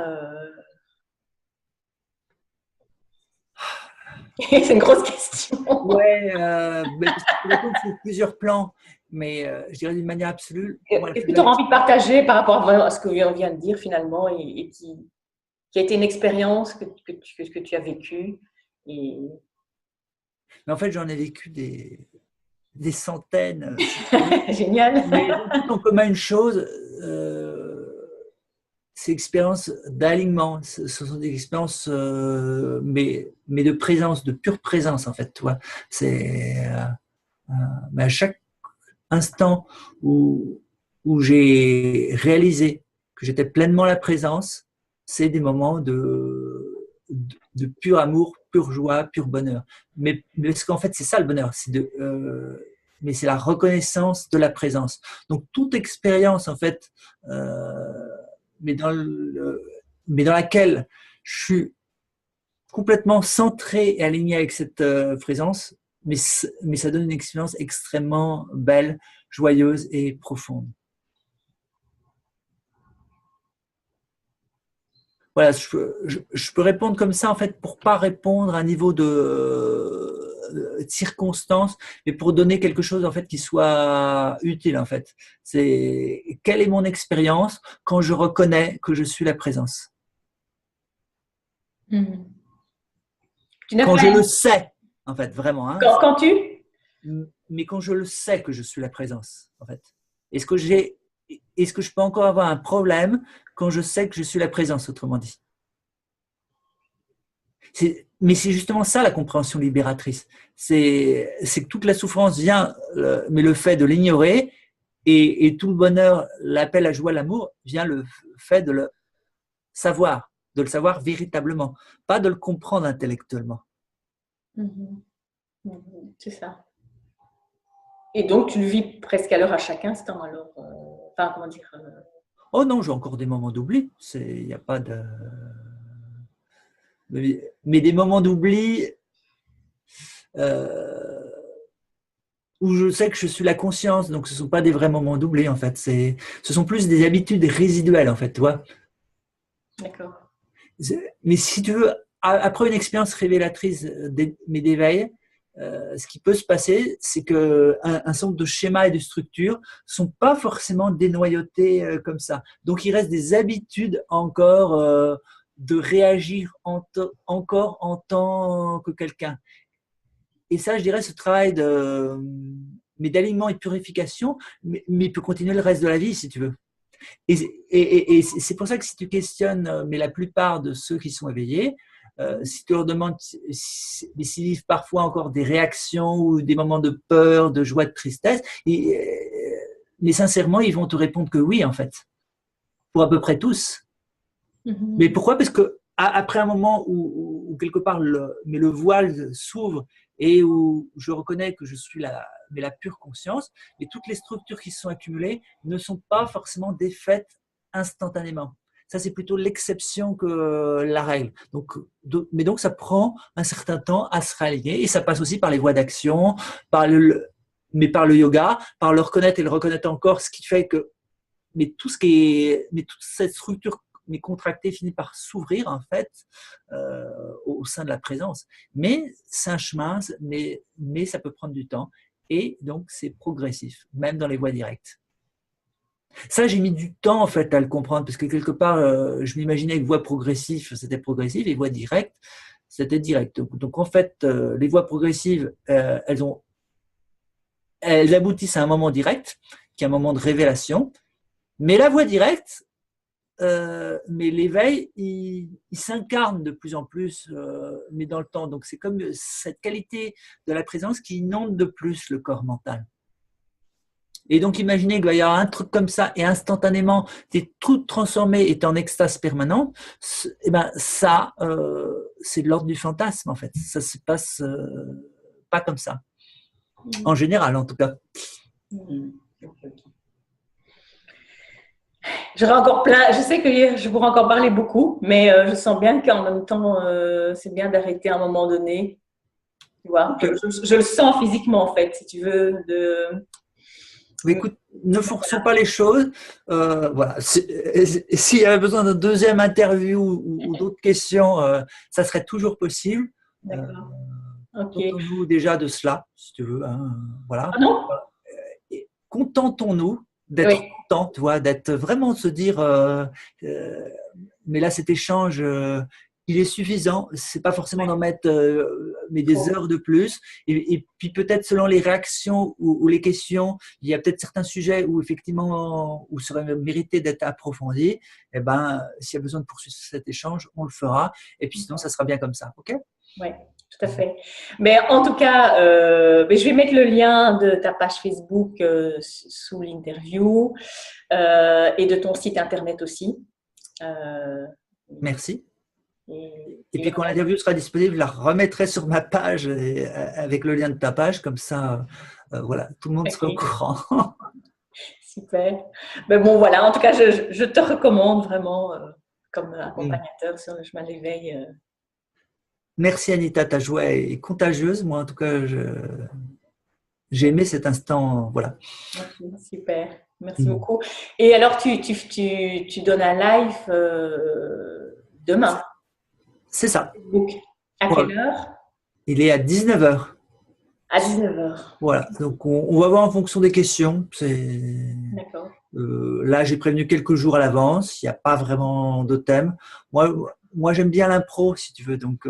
C'est une grosse question. Ouais, je réponds sur plusieurs plans, mais je dirais d'une manière absolue. Qu'est-ce que tu auras envie de partager par rapport à ce que vient de dire finalement et qui a été une expérience que tu as vécue et... Mais en fait, j'en ai vécu des centaines. Génial. Mais tout en commun une chose, c'est expériences d'alignement. Ce sont des expériences, mais de présence, de pure présence en fait. Tu vois, mais à chaque instant où j'ai réalisé que j'étais pleinement la présence, c'est des moments de pur amour, pure joie, pur bonheur. Mais parce qu'en fait, c'est ça le bonheur, mais c'est la reconnaissance de la présence. Donc toute expérience en fait, mais dans laquelle je suis complètement centré et aligné avec cette présence, mais ça donne une expérience extrêmement belle, joyeuse et profonde. Voilà, je peux répondre comme ça en fait pour pas répondre à un niveau de cette circonstance, mais pour donner quelque chose en fait qui soit utile en fait. C'est quelle est mon expérience quand je reconnais que je suis la présence. Tu n'as Quand pas je le sais, en fait, vraiment. Hein, quand tu mais quand je le sais que je suis la présence, en fait. Est-ce que je peux encore avoir un problème quand je sais que je suis la présence, autrement dit? Mais c'est justement ça la compréhension libératrice. C'est que toute la souffrance vient, mais le fait de l'ignorer et tout le bonheur, l'appel à joie, l'amour, vient le fait de le savoir véritablement, pas de le comprendre intellectuellement. C'est ça. Et donc, tu le vis presque à l'heure à chaque instant, alors. Enfin, comment dire Oh non, j'ai encore des moments d'oubli. Il n'y a pas de. Mais des moments d'oubli où je sais que je suis la conscience, donc ce ne sont pas des vrais moments d'oubli en fait. Ce sont plus des habitudes résiduelles en fait, tu vois. D'accord. Mais si tu veux, après une expérience révélatrice mais d'éveil, ce qui peut se passer, c'est qu'un certain nombre de schémas et de structures ne sont pas forcément dénoyautés comme ça. Donc il reste des habitudes encore de réagir encore en tant que quelqu'un. Et ça, je dirais, ce travail d'alignement et de purification, mais peut continuer le reste de la vie, si tu veux. Et c'est pour ça que si tu questionnes, mais la plupart de ceux qui sont éveillés, si tu leur demandes s'ils vivent parfois encore des réactions ou des moments de peur, de joie, de tristesse, mais sincèrement, ils vont te répondre que oui, en fait, pour à peu près tous. Mais pourquoi? Parce que après un moment où quelque part le voile s'ouvre et où je reconnais que je suis la pure conscience, et toutes les structures qui se sont accumulées ne sont pas forcément défaites instantanément. Ça, c'est plutôt l'exception que la règle. Mais donc, ça prend un certain temps à se réaligner et ça passe aussi par les voies d'action, mais par le yoga, par le reconnaître et le reconnaître encore, ce qui fait que mais toute cette structure contractée finit par s'ouvrir en fait au sein de la présence. Mais c'est un chemin, mais ça peut prendre du temps et donc c'est progressif, même dans les voies directes. Ça, j'ai mis du temps en fait à le comprendre parce que quelque part, je m'imaginais que voie progressive, c'était progressif et voie directe, c'était direct. Donc en fait, les voies progressives, elles aboutissent à un moment direct, qui est un moment de révélation. Mais la voie directe, mais l'éveil, il s'incarne de plus en plus, mais dans le temps. Donc c'est comme cette qualité de la présence qui inonde de plus le corps mental. Et donc imaginez qu'il va y avoir un truc comme ça et instantanément, tu es tout transformé et tu es en extase permanente. Et ben ça, c'est de l'ordre du fantasme en fait. Ça se passe pas comme ça. En général, en tout cas. J'aurais encore plein, je sais que je pourrais encore parler beaucoup, mais je sens bien qu'en même temps, c'est bien d'arrêter à un moment donné. Tu vois, je le sens physiquement en fait, si tu veux. Écoute, ne forçons pas les choses. Voilà. S'il y avait besoin d'une deuxième interview ou d'autres questions, ça serait toujours possible. D'accord. Ok. Contentons-nous déjà de cela, si tu veux. Hein, voilà. Ah non? Contentons-nous d'être contents, tu vois, d'être vraiment se dire, mais là cet échange, il est suffisant. C'est pas forcément d'en mettre, mais des heures de plus. Et puis peut-être selon les réactions ou les questions, il y a peut-être certains sujets où effectivement, où serait mérité d'être approfondi. Et ben, s'il y a besoin de poursuivre cet échange, on le fera. Et puis sinon, ça sera bien comme ça, ok? Oui, tout à fait. Mais en tout cas, je vais mettre le lien de ta page Facebook sous l'interview et de ton site internet aussi. Merci. Et puis quand l'interview sera disponible, je la remettrai sur ma page avec le lien de ta page, comme ça, voilà, tout le monde sera au courant. Super. Mais bon, voilà, en tout cas, je te recommande vraiment comme accompagnateur sur le chemin de l'éveil. Merci Anita, ta joie est contagieuse. Moi, en tout cas, j'ai aimé cet instant. Voilà. Okay, super. Merci beaucoup. Et alors, tu donnes un live demain? C'est ça. À quelle heure? Il est à 19h. À 19h. Voilà, donc on va voir en fonction des questions. D'accord. Là, j'ai prévenu quelques jours à l'avance. Il n'y a pas vraiment de thème. Moi j'aime bien l'impro, si tu veux. Donc,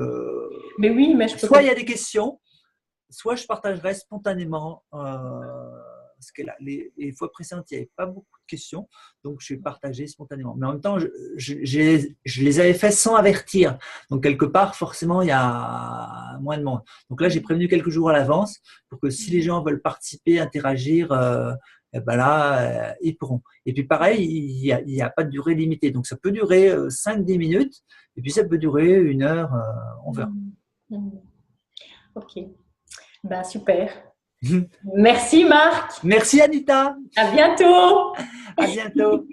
Mais oui, mais je peux soit il y a comprendre. des questions, soit je partagerai spontanément. Parce que là, les fois précédentes, il n'y avait pas beaucoup de questions, donc je vais partager spontanément. Mais en même temps, je les avais fait sans avertir. Donc, quelque part, forcément, il y a moins de monde. Donc là, j'ai prévenu quelques jours à l'avance pour que si les gens veulent participer, interagir, eh ben là, ils pourront. Et puis, pareil, il y a pas de durée limitée. Donc, ça peut durer 5-10 minutes, et puis ça peut durer 1 heure, on verra. Mhm. Ok. Ben, super. Merci Marc. Merci Anita, À bientôt. à bientôt.